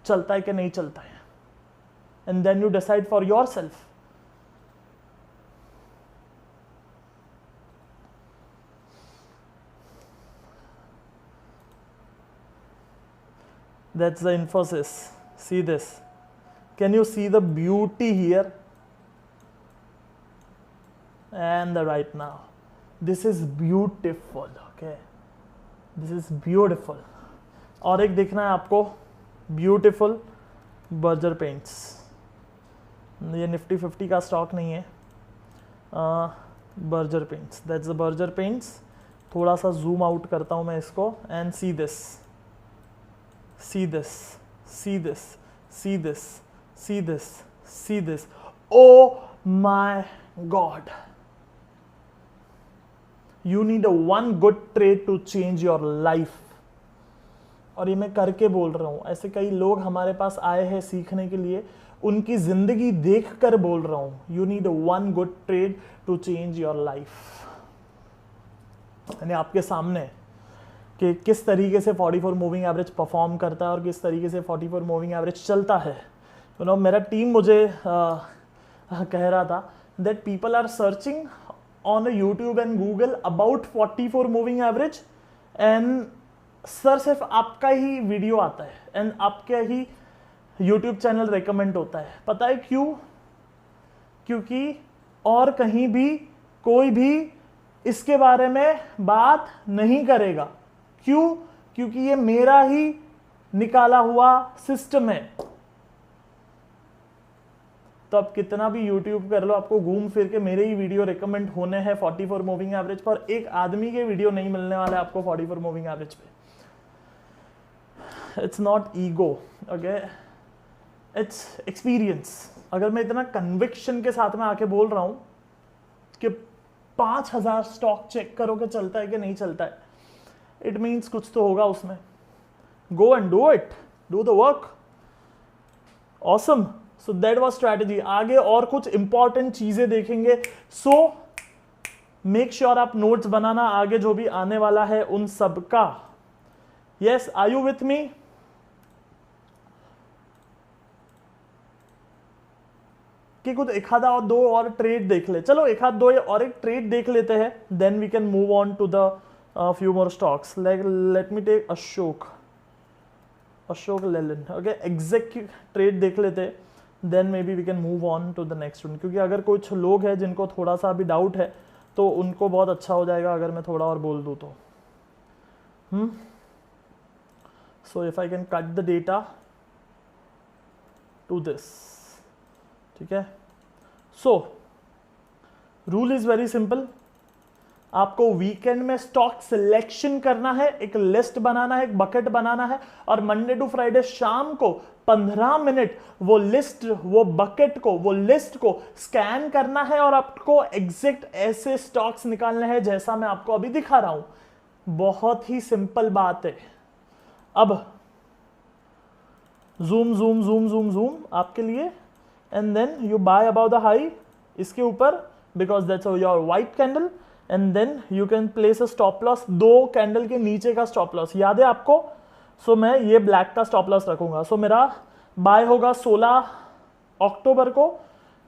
चलता है कि नहीं चलता है, and then you decide for yourself. That's the Infosys. See this. Can you see the beauty here? And the right now. This is beautiful, okay? This is beautiful. और एक देखना है आपको, beautiful बर्जर पेंट्स। ये निफ्टी 50 का स्टॉक नहीं है, Berger Paints, that's the Berger Paints. थोड़ा सा जूम आउट करता हूँ मैं इसको, and see this, see this, see this, see this, see this, see this. Oh my god, you need one good trade to change your life. और ये मैं करके बोल रहा हूं, ऐसे कई लोग हमारे पास आए हैं सीखने के लिए, उनकी जिंदगी देख कर बोल रहा हूं। You need one good trade to change your life. यानी आपके सामने कि किस तरीके से 44 मूविंग एवरेज परफॉर्म करता है और किस तरीके से 44 मूविंग एवरेज चलता है। मेरा टीम मुझे कह रहा था that people are searching on YouTube and Google about 44 moving average and sir सिर्फ आपका ही वीडियो आता है एंड आपका ही यूट्यूब चैनल रेकमेंड होता है। पता है क्यों? क्योंकि और कहीं भी कोई भी इसके बारे में बात नहीं करेगा। क्यों? क्योंकि ये मेरा ही निकाला हुआ सिस्टम है। तो आप कितना भी YouTube कर लो, आपको घूम फिर के मेरे ही वीडियो रिकमेंड होने हैं 44 मूविंग एवरेज पर। एक आदमी के वीडियो नहीं मिलने वाले आपको 44 मूविंग एवरेज पे। It's not ego, okay, it's experience. अगर मैं इतना कन्विक्शन के साथ में आके बोल रहा हूं कि 5000 स्टॉक चेक करो कि चलता है कि नहीं चलता है, इट मीन्स कुछ तो होगा उसमें। Go and do it, do the work. Awesome. So that was strategy. आगे और कुछ इंपॉर्टेंट चीजें देखेंगे, सो मेक श्योर आप नोट्स बनाना आगे जो भी आने वाला है उन सब का। Yes, are you with me? कि कुछ एक आधा और दो और ट्रेड देख ले। चलो एक आध दो और एक ट्रेड देख लेते हैं, then we can move on to the few more stocks. Like let me take Ashok Leyland, okay, exact trade देख लेते हैं, then maybe we can move on to the next one. क्योंकि अगर कुछ लोग हैं जिनको थोड़ा सा भी डाउट है तो उनको बहुत अच्छा हो जाएगा अगर मैं थोड़ा और बोल दूं तो। So if I can cut the data to this, ठीक है। So rule is very simple. आपको वीकेंड में स्टॉक सिलेक्शन करना है, एक लिस्ट बनाना है, एक बकेट बनाना है, और मंडे टू फ्राइडे शाम को 15 मिनट वो लिस्ट, वो बकेट को, वो लिस्ट को स्कैन करना है और आपको एग्जैक्ट ऐसे स्टॉक्स निकालने हैं जैसा मैं आपको अभी दिखा रहा हूं। बहुत ही सिंपल बात है। अब zoom zoom zoom zoom zoom आपके लिए, and then you buy about the high इसके ऊपर, because that's your white candle, and then you can place a stop loss, दो कैंडल के नीचे का स्टॉप लॉस, याद है आपको? सो मैं ये ब्लैक का स्टॉप लॉस रखूंगा। सो मेरा बाय होगा 16 अक्टूबर को,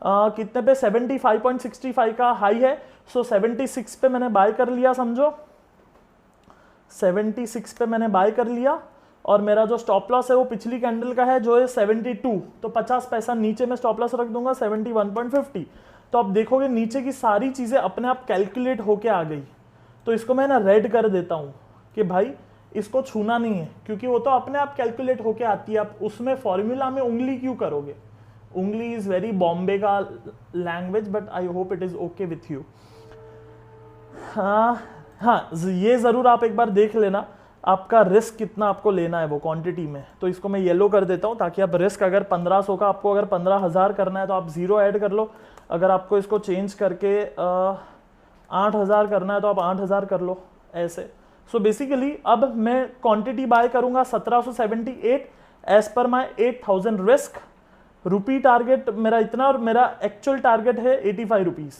कितने पे? 75.65 का हाई है। सो 76 पे मैंने बाय कर लिया, समझो 76 पे मैंने बाय कर लिया, और मेरा जो स्टॉप लॉस है वो पिछली कैंडल का है जो है 72, तो 50 पैसा नीचे में स्टॉप लॉस रख दूंगा 71.50। तो आप देखोगे नीचे की सारी चीजें अपने आप कैलकुलेट होके आ गई। तो इसको मैं ना रेड कर देता हूं कि भाई इसको छूना नहीं है, क्योंकि वो तो अपने आप कैलकुलेट होके आती है। आप उसमें फॉर्मूला में उंगली क्यों करोगे? उंगली इज वेरी बॉम्बे का language, but I hope it is okay with you. हाँ, ये जरूर आप एक बार देख लेना आपका रिस्क कितना आपको लेना है वो क्वांटिटी में। तो इसको मैं येलो कर देता हूं ताकि आप रिस्क, अगर 1500 का आपको अगर 15,000 करना है तो आप 0 ऐड कर लो। अगर आपको इसको चेंज करके 8,000 करना है तो आप 8,000 कर लो, ऐसे। सो बेसिकली अब मैं क्वांटिटी बाय करूंगा 1778 एज पर माई 8000 रिस्क। रुपी टारगेट मेरा इतना और मेरा एक्चुअल टारगेट है 85 रुपीज।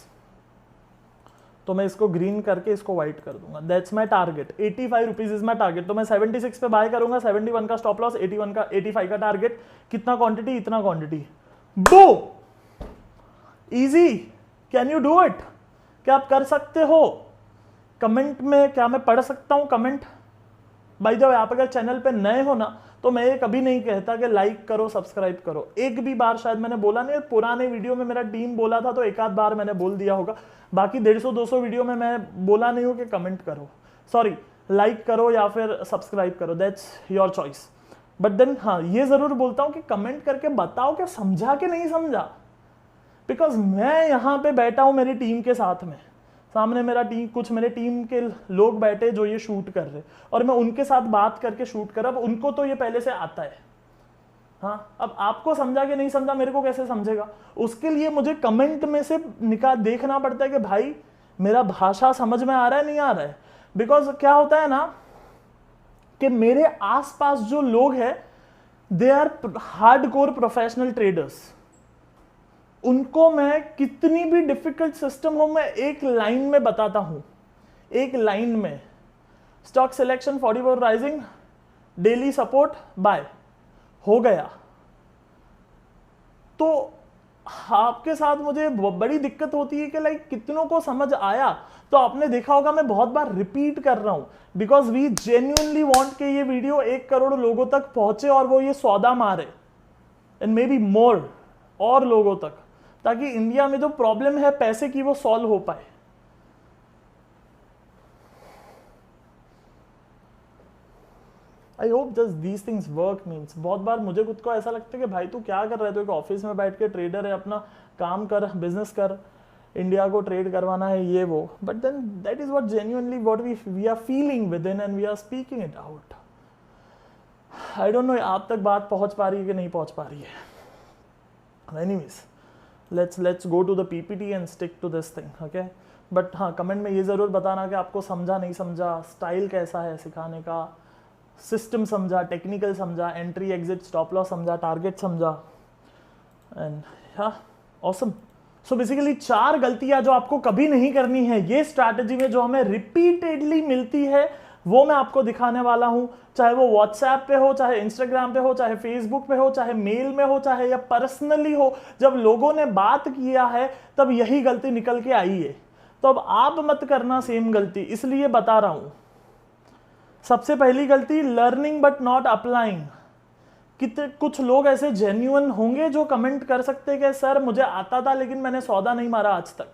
तो मैं इसको ग्रीन करके इसको व्हाइट कर दूंगा। That's my target, 85 rupees is my target. तो मैं 76 पे बाय करूंगा, 71 का स्टॉप लॉस, 85 का टारगेट। कितना क्वांटिटी? इतना क्वांटिटी। बो easy. Can you do it? क्या आप कर सकते हो? कमेंट में क्या मैं पढ़ सकता हूं कमेंट? बाय द वे, आप अगर चैनल पे नए हो ना तो मैं ये कभी नहीं कहता कि लाइक करो, सब्सक्राइब करो। एक भी बार शायद मैंने बोला नहीं, पुराने वीडियो में मेरा टीम बोला था तो एक आध बार मैंने बोल दिया होगा। बाकी 150-200 वीडियो में मैं बोला नहीं हूं कि कमेंट करो, सॉरी, लाइक करो या फिर सब्सक्राइब करो, that's your choice. But then हाँ, ये जरूर बोलता हूं कि कमेंट करके बताओ कि समझा कि नहीं समझा। बिकॉज मैं यहां पे बैठा हूं मेरी टीम के साथ में, सामने मेरा टीम, कुछ मेरे टीम के लोग बैठे जो ये शूट कर रहे, और मैं उनके साथ बात करके शूट कर रहा। अब उनको तो ये पहले से आता है। हाँ, अब आपको समझा कि नहीं समझा, मेरे को कैसे समझेगा? उसके लिए मुझे कमेंट में से देखना पड़ता है कि भाई मेरा भाषा समझ में आ रहा है नहीं आ रहा है? बिकॉज क्या होता है ना कि मेरे आसपास जो लोग हैं they are hardcore professional traders. उनको मैं कितनी भी डिफिकल्ट सिस्टम हो मैं एक लाइन में बताता हूं, एक लाइन में stock selection 44 rising, daily support bye, हो गया। तो आपके साथ मुझे बड़ी दिक्कत होती है कि लाइक कितनों को समझ आया। तो आपने देखा होगा मैं बहुत बार रिपीट कर रहा हूं बिकॉज वी जेन्युइनली वांट कि ये वीडियो 1 करोड़ लोगों तक पहुंचे और वो ये सौदा मारे एंड मे बी मोर और लोगों तक, ताकि इंडिया में जो प्रॉब्लम है पैसे की वो सॉल्व हो पाए। I hope just these things work. Means बहुत बार मुझे खुद को ऐसा लगता है कि भाई तू क्या कर रहा है, तो एक ऑफिस में बैठ के ट्रेडर है, अपना काम कर, बिजनेस कर, इंडिया को ट्रेड करवाना है ये वो, but then that is what genuinely what we are feeling within and we are speaking it out. I don't know आप तक बात पहुंच पा रही है कि नहीं पहुंच पा रही है। Anyways let's go to the PPT and stick to this thing, okay. But हाँ, कमेंट में ये जरूर बताना कि आपको समझा नहीं समझा, स्टाइल कैसा है सिखाने का, सिस्टम समझा, टेक्निकल समझा, एंट्री एग्जिट स्टॉप लॉस समझा, टारगेट समझा, एंड हाँ ऑसम। सो बेसिकली 4 गलतियां जो आपको कभी नहीं करनी है ये स्ट्रैटेजी में, जो हमें रिपीटेडली मिलती है, वो मैं आपको दिखाने वाला हूं। चाहे वो व्हाट्सएप पे हो, चाहे इंस्टाग्राम पे हो, चाहे फेसबुक पे हो, चाहे मेल में हो, चाहे या पर्सनली हो, जब लोगों ने बात किया है तब यही गलती निकल के आई है। तो अब आप मत करना सेम गलती, इसलिए बता रहा हूं। सबसे पहली गलती, लर्निंग बट नॉट अप्लाइंग। कुछ लोग ऐसे जेन्युइन होंगे जो कमेंट कर सकते हैं कि सर मुझे आता था लेकिन मैंने सौदा नहीं मारा आज तक।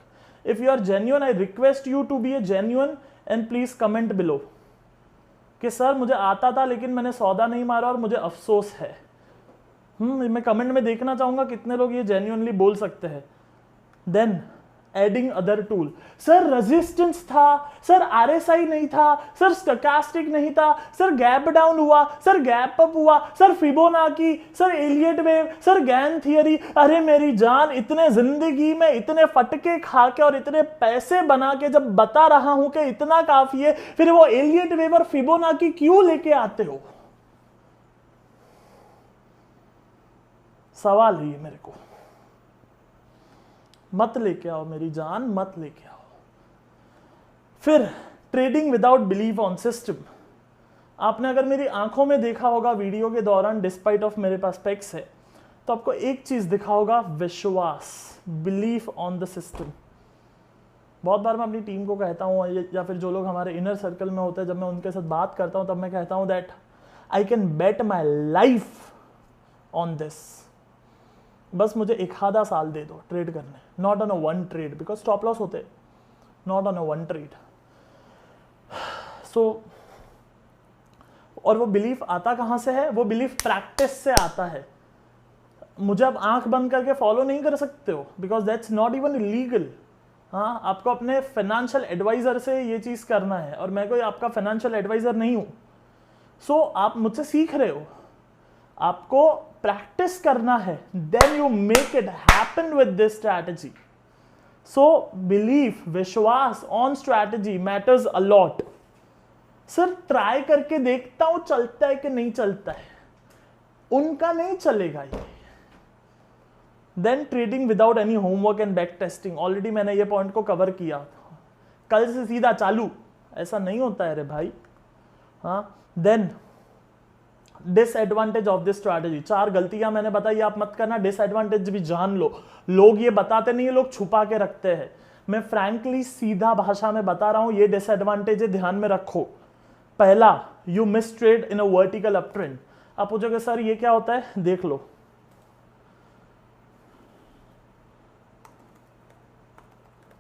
If you are genuine, I request you to be a genuine and please comment below कि सर मुझे आता था लेकिन मैंने सौदा नहीं मारा और मुझे अफसोस है। मैं कमेंट में देखना चाहूंगा कितने लोग ये जेन्युइनली बोल सकते हैं। Then adding other tool, sir resistance था, सर आरएसआई नहीं था, सर स्टोकास्टिक नहीं था, सर गैप डाउन हुआ, सर गैप अप हुआ, sir Fibonacci, sir Elliott wave, sir Gann theory. अरे मेरी जान, इतने जिंदगी में इतने फटके खा के और इतने पैसे बना के जब बता रहा हूं कि इतना काफी है, फिर वो एलियट वेव और फिबोनाची क्यों लेके आते हो? सवाल है ये मेरे को। मत लेके आओ मेरी जान, मत लेके आओ। फिर trading without believe on system. आपने अगर मेरी आंखों में देखा होगा वीडियो के दौरान, डिस्पाइट ऑफ मेरे पास स्पेक्स है, तो आपको एक चीज दिखा होगा, विश्वास, बिलीफ ऑन द सिस्टम। बहुत बार मैं अपनी टीम को कहता हूं या फिर जो लोग हमारे इनर सर्कल में होते हैं, जब मैं उनके साथ बात करता हूं तब मैं कहता हूं that I can bet my life on this. बस मुझे 1 आधा साल दे दो ट्रेड करने, not on a one trade, because stop loss होते, not on a one trade. So और वो बिलीफ आता कहां से है? वो बिलीफ प्रैक्टिस से आता है। मुझे आप आंख बंद करके फॉलो नहीं कर सकते हो, because that's not even legal. हाँ, आपको अपने फाइनेंशियल एडवाइजर से ये चीज करना है, और मैं कोई आपका फाइनेंशियल एडवाइजर नहीं हूं। सो आप मुझसे सीख रहे हो, आपको प्रैक्टिस करना है, then you make it happen with this strategy. So belief, विश्वास on strategy matters a lot. Sir try करके देखता हूं चलता है कि नहीं चलता है, उनका नहीं चलेगा ये। Then trading without any homework and back testing. Already मैंने ये पॉइंट को कवर किया, कल से सीधा चालू, ऐसा नहीं होता है रे भाई। हाँ, then disadvantage of this strategy. 4 गलतियां मैंने बताई, आप मत करना। डिसएडवांटेज भी जान लो, लोग ये बताते नहीं है, लोग छुपा के रखते हैं। मैं फ्रैंकली सीधा भाषा में बता रहा हूं, ये डिसएडवांटेज है, ध्यान में रखो। पहला, you miss trade in a vertical up trend. आप पूछोगे सर ये क्या होता है? देख लो,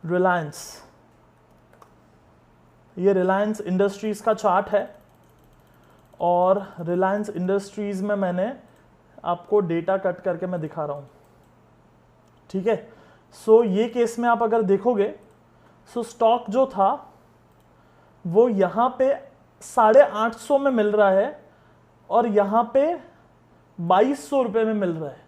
रिलायंस, ये रिलायंस इंडस्ट्रीज का चार्ट है, और रिलायंस इंडस्ट्रीज में मैंने आपको डेटा कट करके मैं दिखा रहा हूं, ठीक है। सो ये केस में आप अगर देखोगे, सो स्टॉक जो था वो यहां पे 850 में मिल रहा है और यहां पे 2200 रुपए में मिल रहा है।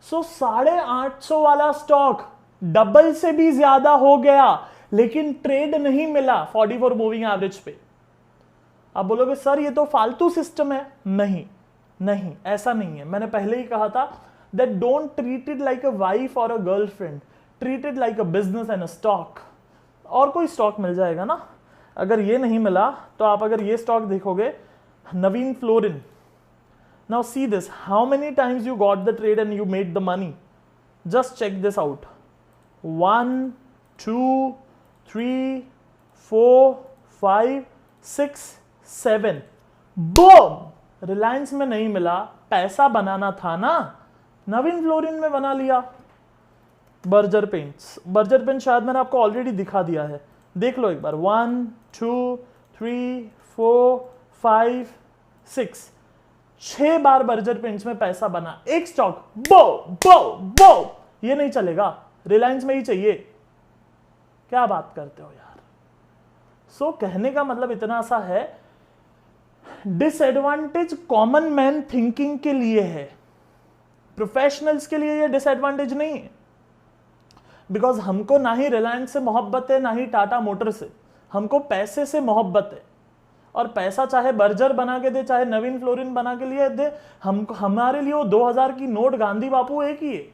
सो 850 वाला स्टॉक डबल से भी ज्यादा हो गया। लेकिन ट्रेड नहीं मिला 44 मूविंग एवरेज पे। आप बोलोगे सर ये तो फालतू सिस्टम है। नहीं नहीं, ऐसा नहीं है। मैंने पहले ही कहा था that don't treat it like a wife और a girlfriend, treat it like a business and a stock. और कोई स्टॉक मिल जाएगा ना। अगर ये नहीं मिला तो आप अगर ये स्टॉक देखोगे, Navin fluorine, now see this, how many times you got the trade and you made the money, just check this out, 1 2 3 4 5 6 7, boom. Reliance में नहीं मिला, पैसा बनाना था ना, नवीन फ्लोरिन में बना लिया। बर्जर पेंट्स, बर्जर पेंट शायद मैंने आपको ऑलरेडी दिखा दिया है, देख लो एक बार, 1 2 3 4 5 6, 6 बार बर्जर पेंट्स में पैसा बना, एक स्टॉक, बो बो बो। ये नहीं चलेगा, रिलायंस में ही चाहिए। क्या बात करते हो यार। सो कहने का मतलब इतना सा है, डिसएडवांटेज कॉमन मैन थिंकिंग के लिए है, प्रोफेशनल्स के लिए ये डिसएडवांटेज नहीं है। बिकॉज हमको ना ही रिलायंस से मोहब्बत है ना ही टाटा मोटर से, हमको पैसे से मोहब्बत है। और पैसा चाहे बर्जर बना के दे, चाहे नवीन फ्लोरिन बना के लिए दे, हमको, हमारे लिए वो 2000 की नोट गांधी बापू एक ही है।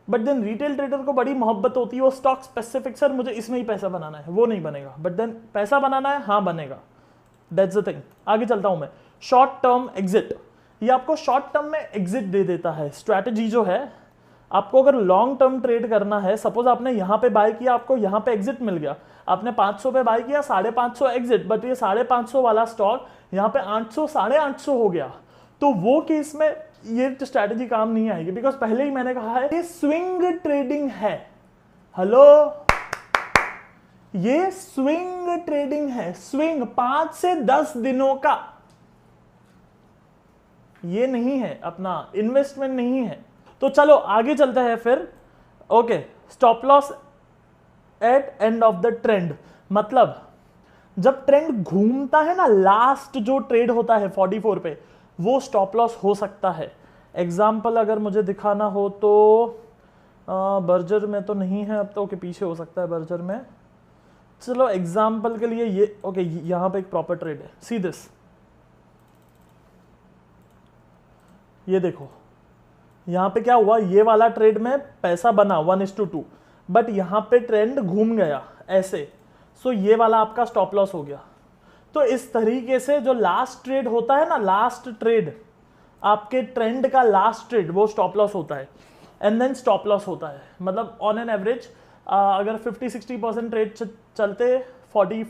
बट देन रिटेल ट्रेडर को बड़ी मोहब्बत होती है, वो स्टॉक स्पेसिफिक, सर मुझे इसमें ही पैसा बनाना है, वो नहीं बनेगा। बट देन पैसा बनाना है, हाँ बनेगा। That's the thing. आगे चलता हूं मैं। शॉर्ट टर्म एग्जिट, ये आपको शॉर्ट टर्म में एग्जिट दे देता है। स्ट्रैटेजी जो है, आपको अगर लॉन्ग टर्म ट्रेड करना है, सपोज आपने यहां पे बाय किया, आपको यहां पे एग्जिट मिल गया, आपने 500 पे बाय किया, 550 एग्जिट, बट ये 550 वाला स्टॉक यहां पे 800 850 हो गया, तो वो केस में ये स्ट्रैटेजी काम नहीं आएगी। बिकॉज पहले ही मैंने कहा है ये स्विंग ट्रेडिंग है। हेलो, ये स्विंग ट्रेडिंग है। स्विंग 5 से 10 दिनों का, ये नहीं है अपना इन्वेस्टमेंट नहीं है। तो चलो आगे चलते हैं फिर। Okay, stop loss at end of the trend, मतलब जब ट्रेंड घूमता है ना, लास्ट जो ट्रेड होता है 44 पे, वो स्टॉप लॉस हो सकता है। एग्जाम्पल अगर मुझे दिखाना हो तो बर्जर में तो नहीं है अब तो, ओके पीछे हो सकता है बर्जर में। चलो एग्जाम्पल के लिए ये, ओके यहां पे एक प्रॉपर ट्रेड है, सी दिस, ये देखो यहां पे क्या हुआ, ये वाला ट्रेड में पैसा बना 1:2, बट यहां पे ट्रेंड घूम गया ऐसे, सो ये वाला आपका स्टॉप लॉस हो गया। तो इस तरीके से जो लास्ट ट्रेड होता है ना, लास्ट ट्रेड, आपके ट्रेंड का लास्ट ट्रेड, वो स्टॉप लॉस होता है। एंड देन स्टॉप लॉस होता है, मतलब ऑन एन एवरेज अगर 50-60% ट्रेड चलते, 40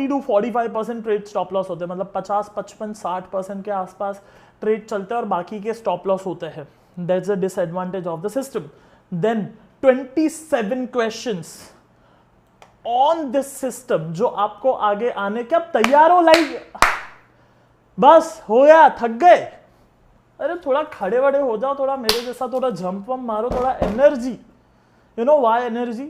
to 45% ट्रेड स्टॉप लॉस होते हैं, मतलब 50-55-60% के आसपास ट्रेड चलते हैं और बाकी के स्टॉप लॉस होते हैं। That's the disadvantage of the system. Then 27 questions on this system जो आपको आगे आने के, अब तैयार हो, लाइक बस हो गया, थक गए, अरे थोड़ा खड़े बड़े हो जाओ, थोड़ा मेरे जैसा थोड़ा जंप वंप मारो, थोड़ा energy. You know why energy?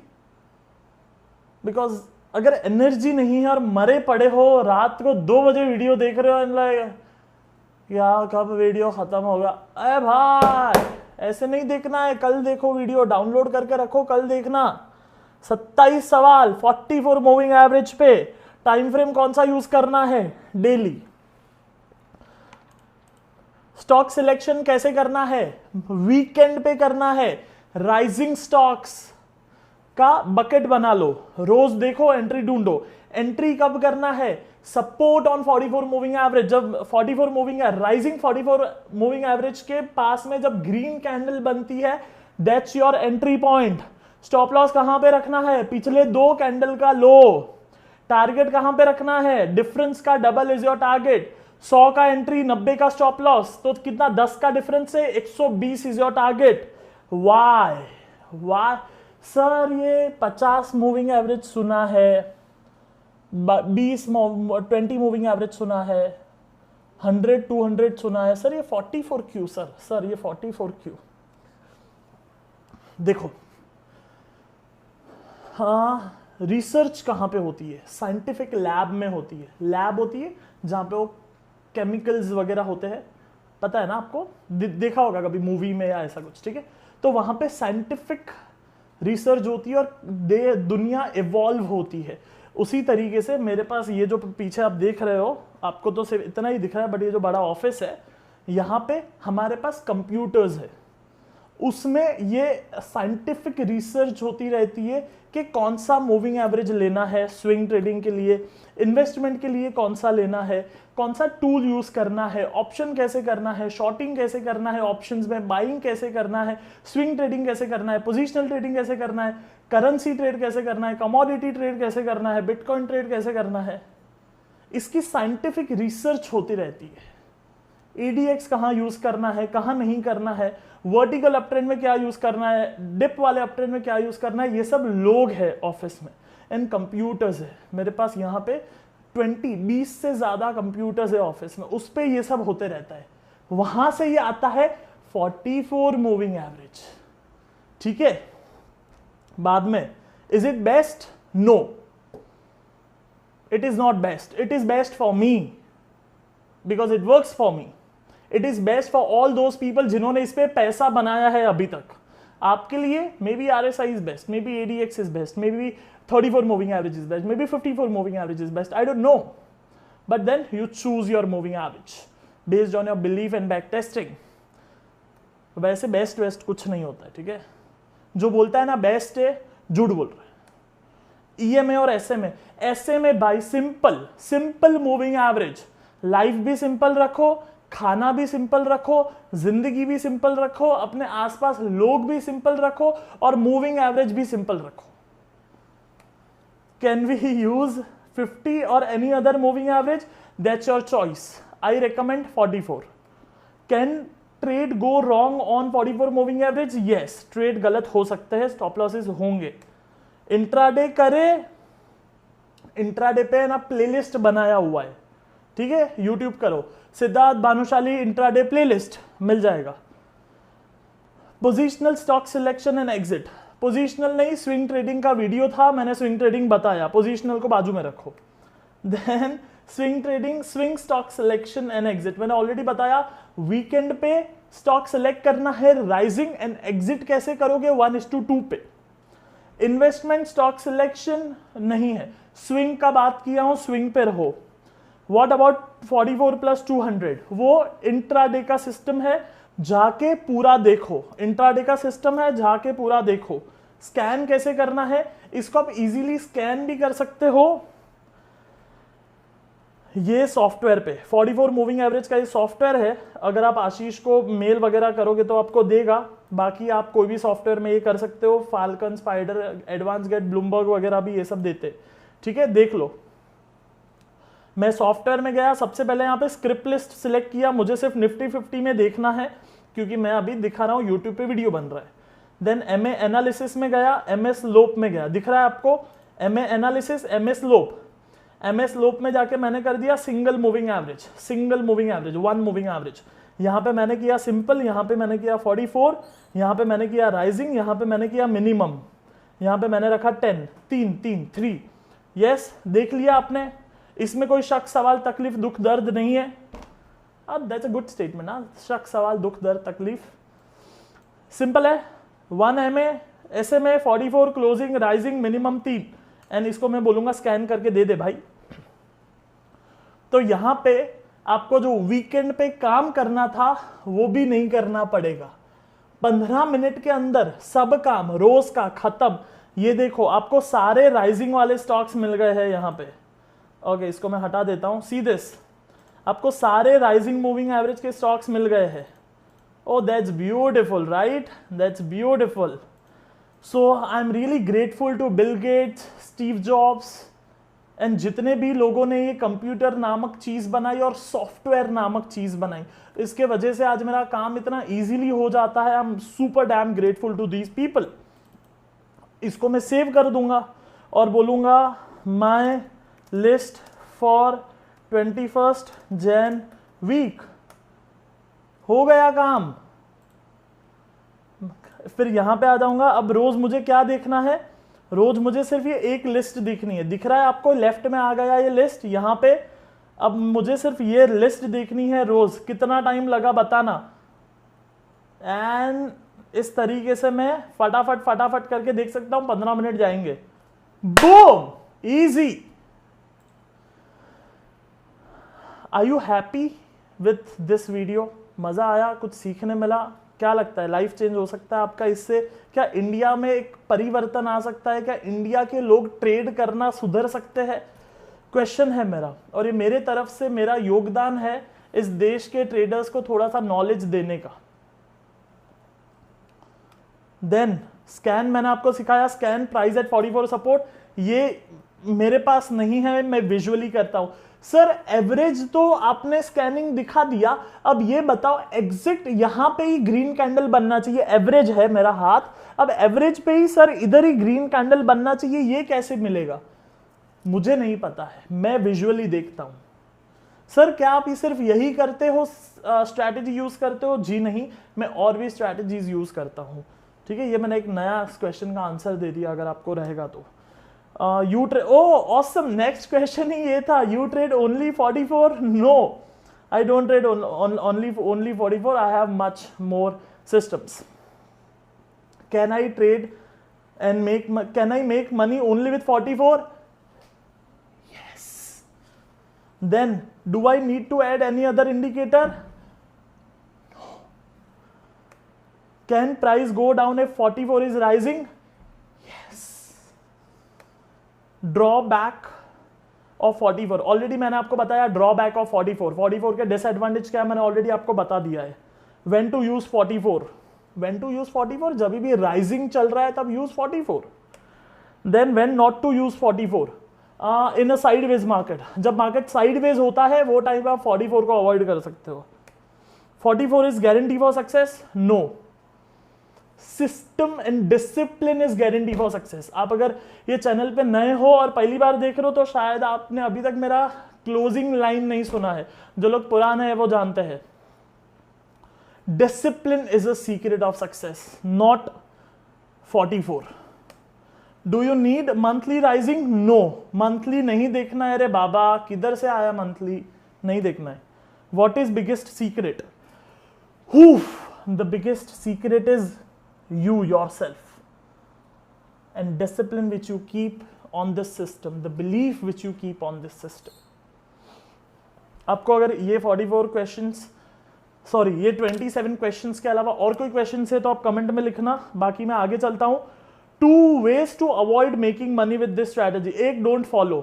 Because अगर एनर्जी नहीं है और मरे पड़े हो, रात को 2 बजे वीडियो देख रहे हो एंड लाइक यार कब वीडियो खत्म होगा, अरे भाई ऐसे नहीं देखना है, कल देखो वीडियो, डाउनलोड करके रखो, कल देखना। 27 सवाल 44 मूविंग एवरेज पे, टाइम फ्रेम कौन सा यूज करना है, डेली। स्टॉक सिलेक्शन कैसे करना है, वीकेंड पे करना है। राइजिंग स्टॉक्स का बकेट बना लो, रोज देखो, एंट्री ढूंढो। एंट्री कब करना है, सपोर्ट ऑन 44 मूविंग एवरेज, जब 44 मूविंग है, राइजिंग 44 मूविंग एवरेज के पास में जब ग्रीन कैंडल बनती है, that's your entry point. Stop loss कहां पे रखना है, पिछले 2 कैंडल का लो। टारगेट कहां पे रखना है, डिफरेंस का डबल इज योर टारगेट। 100 का एंट्री, 90 का स्टॉप लॉस, तो कितना, 10 का डिफरेंस है, 120 is your target. Why sir ये 50 मूविंग एवरेज सुना है, 20 मूविंग एवरेज सुना है, 100-200 सुना है, सर ये 44 क्यों, सर ये 44 क्यों? देखो, हाँ रिसर्च कहां पे होती है, साइंटिफिक लैब में होती है। लैब होती है जहां पे वो केमिकल्स वगैरह होते हैं, पता है ना आपको, देखा होगा कभी मूवी में या ऐसा कुछ, ठीक है। तो वहां पे साइंटिफिक रिसर्च होती है और दुनिया इवॉल्व होती है। उसी तरीके से मेरे पास ये जो पीछे आप देख रहे हो, आपको तो सिर्फ इतना ही दिख रहा है, बट ये जो बड़ा ऑफिस है, यहाँ पे हमारे पास कंप्यूटर्स है, उसमें ये साइंटिफिक रिसर्च होती रहती है कि कौन सा मूविंग एवरेज लेना है स्विंग ट्रेडिंग के लिए, इन्वेस्टमेंट के लिए कौन सा लेना है, कौन सा टूल यूज करना है, ऑप्शन कैसे करना है, शॉर्टिंग कैसे करना है, ऑप्शंस में बाइंग कैसे करना है, स्विंग ट्रेडिंग कैसे करना है, पोजिशनल ट्रेडिंग कैसे करना है, करेंसी ट्रेड कैसे करना है, कमोडिटी ट्रेड कैसे करना है, बिटकॉइन ट्रेड कैसे करना है। इसकी साइंटिफिक रिसर्च होती रहती है। ADX कहाँ यूज करना है, कहाँ नहीं करना है, वर्टिकल अपट्रेंड में क्या यूज करना है, डिप वाले अपट्रेंड में क्या यूज करना है, ये सब लोग है ऑफिस में एंड कंप्यूटर्स है। मेरे पास यहाँ पे 20 से ज्यादा कंप्यूटर्स है ऑफिस में, उस पे ये सब होते रहता है। वहां से ये आता है 44 मूविंग एवरेज। ठीक है, बाद में is it best? No, it is not best. It is best for me because it works for me. It is best for all those people जिन्होंने इस पे पैसा बनाया है अभी तक। आपके लिए may be RSI is best, may be ADX is best, may be 34 moving average is best, maybe 54 moving average is best, I don't know, but then you choose your moving average based on your belief and back testing। वैसे बेस्ट कुछ नहीं होता है, ठीक है। जो बोलता है ना बेस्ट है, झूठ बोल रहा है। EMA और SMA by simple moving average. Life भी सिंपल रखो, खाना भी सिंपल रखो, जिंदगी भी सिंपल रखो, अपने आसपास लोग भी सिंपल रखो और मूविंग एवरेज भी सिंपल रखो। Can we use 50 or any other moving average? That's your choice. I recommend 44. Can trade go wrong on 44 moving average? Yes, trade गलत हो सकते हैं, stop losses होंगे। इंट्राडे करे, इंट्राडे पे ना प्लेलिस्ट बनाया हुआ है, ठीक है, यूट्यूब करो सिद्धार्थ भानुशाली इंट्राडे प्लेलिस्ट, मिल जाएगा। Positional stock selection and exit, positional नहीं, स्विंग ट्रेडिंग का वीडियो था, मैंने स्विंग ट्रेडिंग बताया, पोजिशनल को बाजू में रखो। Then swing trading, swing stock selection and exit, मैंने ऑलरेडी बताया। वीकेंड पे स्टॉक सिलेक्ट करना है राइजिंग, एंड एग्जिट कैसे करोगे 1:2 पे। इन्वेस्टमेंट स्टॉक सिलेक्शन नहीं है, स्विंग का बात किया हूं, स्विंग पे रहो। व्हाट अबाउट 44 + 200, वो इंट्राडे का सिस्टम है, जाके पूरा देखो। इंट्राडे का सिस्टम है, जाके पूरा देखो। स्कैन कैसे करना है, इसको आप इजीली स्कैन भी कर सकते हो ये सॉफ्टवेयर पे। 44 मूविंग एवरेज का ये सॉफ्टवेयर है, अगर आप आशीष को मेल वगैरह करोगे तो आपको देगा। बाकी आप कोई भी सॉफ्टवेयर में ये कर सकते हो, Falcon, Spider, Advance Get, Bloomberg वगैरह भी ये सब देते, ठीक है, देख लो। मैं सॉफ्टवेयर में गया, सबसे पहले यहाँ पे स्क्रिप्ट लिस्ट सिलेक्ट किया, मुझे सिर्फ निफ्टी 50 में देखना है क्योंकि मैं अभी दिखा रहा हूँ, यूट्यूब पे वीडियो बन रहा है। देन MA एनालिसिस में गया, MS लोप में गया, दिख रहा है आपको MA एनालिसिस, MS लोप। MS लोप में जाके मैंने कर दिया single moving average, one moving average. यहाँ पे मैंने किया सिंपल, यहाँ पे मैंने किया 44, यहाँ पे मैंने किया राइजिंग, यहाँ पे मैंने किया मिनिमम, यहाँ पे मैंने रखा 10, 3। यस, देख लिया आपने। इसमें कोई शक, सवाल, तकलीफ, दुख, दर्द नहीं है। दैट्स अ गुड स्टेटमेंट ना, शक, सवाल, दुख, दर्द, तकलीफ, सिंपल है। 1 MA, SMA, 44 closing, rising, minimum 3, and इसको मैं बोलूंगा स्कैन करके दे दे भाई। तो यहां पे आपको जो वीकेंड पे काम करना था वो भी नहीं करना पड़ेगा। 15 मिनट के अंदर सब काम रोज का खत्म। ये देखो, आपको सारे राइजिंग वाले स्टॉक्स मिल गए हैं यहाँ पे। ओके, इसको मैं हटा देता हूं। सी दिस, आपको सारे राइजिंग मूविंग एवरेज के स्टॉक्स मिल गए हैं। Oh, that's beautiful, right? That's beautiful. So I'm really grateful to Bill Gates, Steve Jobs, and जितने भी लोगों ने ये कंप्यूटर नामक चीज बनाई और सॉफ्टवेयर नामक चीज बनाई, इसके वजह से आज मेरा काम इतना इजीली हो जाता है। I'm super damn grateful to these people. इसको मैं सेव कर दूंगा और बोलूंगा my list for 21st Jan week। हो गया काम। फिर यहां पे आ जाऊंगा। अब रोज मुझे क्या देखना है, रोज मुझे सिर्फ ये एक लिस्ट दिखनी है। दिख रहा है आपको, लेफ्ट में आ गया ये लिस्ट यहां पे। अब मुझे सिर्फ ये लिस्ट देखनी है रोज। कितना टाइम लगा बताना। एंड इस तरीके से मैं फटाफट फटाफट करके देख सकता हूं, 15 मिनट जाएंगे। Boom, easy. Are you happy with this video? मजा आया? कुछ सीखने मिला? क्या लगता है लाइफ चेंज हो सकता है आपका इससे? क्या इंडिया में एक परिवर्तन आ सकता है? क्या इंडिया के लोग ट्रेड करना सुधर सकते हैं? क्वेश्चन है मेरा, और ये मेरे तरफ से मेरा योगदान है इस देश के ट्रेडर्स को थोड़ा सा नॉलेज देने का। देन स्कैन मैंने आपको सिखाया, स्कैन प्राइस एट 44 सपोर्ट, ये मेरे पास नहीं है, मैं विजुअली करता हूं। सर एवरेज तो आपने स्कैनिंग दिखा दिया, अब ये बताओ एग्जैक्ट यहां पे ही ग्रीन कैंडल बनना चाहिए, एवरेज है मेरा हाथ, अब एवरेज पे ही सर इधर ही ग्रीन कैंडल बनना चाहिए, ये कैसे मिलेगा? मुझे नहीं पता है, मैं विजुअली देखता हूं। सर क्या आप ये सिर्फ यही करते हो, स्ट्रैटेजी यूज करते हो? जी नहीं, मैं और भी स्ट्रैटेजीज यूज करता हूं। ठीक है, ये मैंने एक नया क्वेश्चन का आंसर दे दिया, अगर आपको रहेगा तो। You trade, oh awesome, next question ही ये था, you trade only 44? No, I don't trade only 44, I have much more systems. Can I trade and can I make money only with 44? Yes. Then do I need to add any other indicator? Can price go down if 44 is rising? Yes. Drawback of 44, already मैंने आपको बताया ड्रॉबैक ऑफ 44 के डिसएडवांटेज क्या है मैंने ऑलरेडी आपको बता दिया है। When to use 44? When to use 44? जब भी राइजिंग चल रहा है तब use 44। Then when not to use 44? In a sideways market, जब मार्केट साइडवेज होता है वो टाइम पे आप 44 को अवॉइड कर सकते हो। 44 is guarantee for success? No. System and discipline is guarantee for success. आप अगर ये चैनल पे नए हो और पहली बार देख रहे हो तो शायद आपने अभी तक मेरा क्लोजिंग लाइन नहीं सुना है, जो लोग पुराने हैं वो जानते हैं। Discipline is a secret of success, not 44। Do you need monthly rising? No, monthly नहीं देखना है रे बाबा, किधर से आया मंथली, नहीं देखना है। What is biggest secret? The biggest secret is you yourself and discipline which you keep on this system, the belief which you keep on this system. आपको अगर ये 44 क्वेश्चंस, सॉरी ये 27 क्वेश्चंस के अलावा और कोई क्वेश्चंस है तो आप कमेंट में लिखना, बाकी मैं आगे चलता हूं। 2 ways to avoid making money with this strategy। एक, डोंट फॉलो,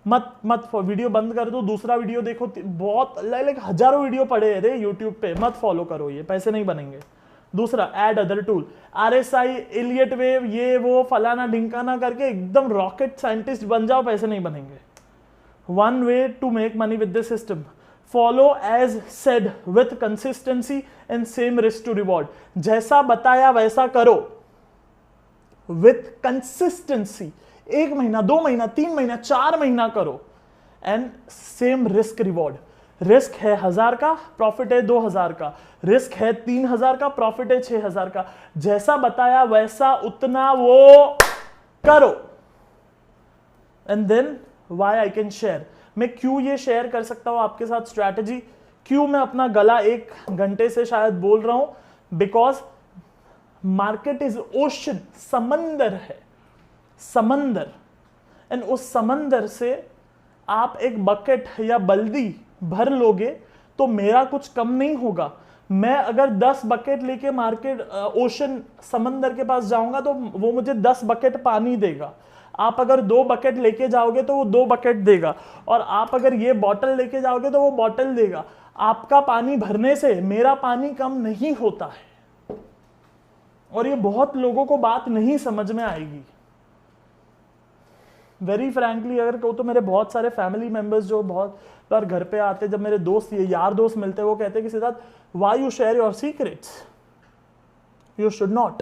मत वीडियो बंद कर दो, दूसरा वीडियो देखो, बहुत लाइक हजारों वीडियो पड़े हैं रे यूट्यूब पे, मत फॉलो करो, ये पैसे नहीं बनेंगे। दूसरा, add other tool, RSI, Elliot wave, ये वो फलाना ढिंकाना करके एकदम रॉकेट साइंटिस्ट बन जाओ, पैसे नहीं बनेंगे। 1 way to make money with this system, follow as said with consistency and same risk to reward। जैसा बताया वैसा करो with consistency, 1 महीना 2 महीना 3 महीना 4 महीना करो and same risk reward. Risk है 1000 का, प्रॉफिट है 2000 का, रिस्क है 3000 का, प्रॉफिट है 6000 का। जैसा बताया वैसा उतना वो करो। And then why I can share, मैं क्यों ये शेयर कर सकता हूं आपके साथ स्ट्रैटेजी, क्यों मैं अपना गला 1 घंटे से शायद बोल रहा हूं, बिकॉज मार्केट इज ओशन, समंदर है, समंदर। एंड उस समंदर से आप एक बकेट या बल्दी भर लोगे तो मेरा कुछ कम नहीं होगा। मैं अगर 10 बकेट लेके मार्केट ओशन समंदर के पास जाऊंगा तो वो मुझे 10 बकेट पानी देगा। आप अगर 2 बकेट लेके जाओगे तो वो 2 बकेट देगा, और आप अगर ये बॉटल लेके जाओगे तो वो बॉटल देगा। आपका पानी भरने से मेरा पानी कम नहीं होता है, और ये बहुत लोगों को बात नहीं समझ में आएगी। वेरी फ्रैंकली अगर कहूँ तो मेरे बहुत सारे फैमिली मेंबर्स जो बहुत बार घर पे आते, जब मेरे दोस्त ये यार दोस्त मिलते हैं, वो कहते हैं कि Siddharth, why you share your secrets, you should not.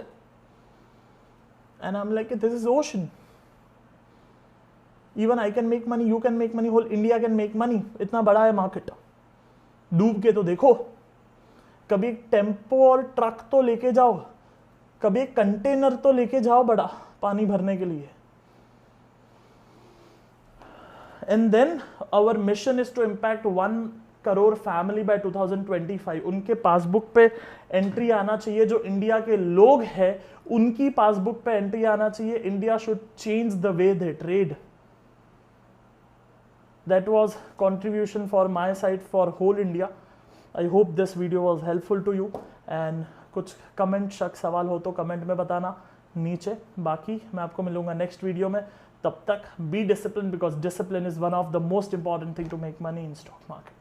And I am like, this is ocean, even I can make money, you can make money, whole India can make money, इतना बड़ा है मार्केट, डूब के तो देखो। कभी एक टेम्पो और ट्रक तो लेके जाओ, कभी एक कंटेनर तो लेके जाओ बड़ा पानी भरने के लिए। And then our mission is to impact 1 crore family by 2025, उनके पासबुक पे एंट्री आना चाहिए। जो इंडिया के लोग हैं उनकी पासबुक पे एंट्री आना चाहिए। India should change the way they trade. That was contribution for my side for whole India. I hope this video was helpful to you. And कुछ कमेंट शक सवाल हो तो कमेंट में बताना नीचे। बाकी मैं आपको मिलूंगा नेक्स्ट वीडियो में। तब तक be discipline, because discipline is one of the most important thing to make money in stock market.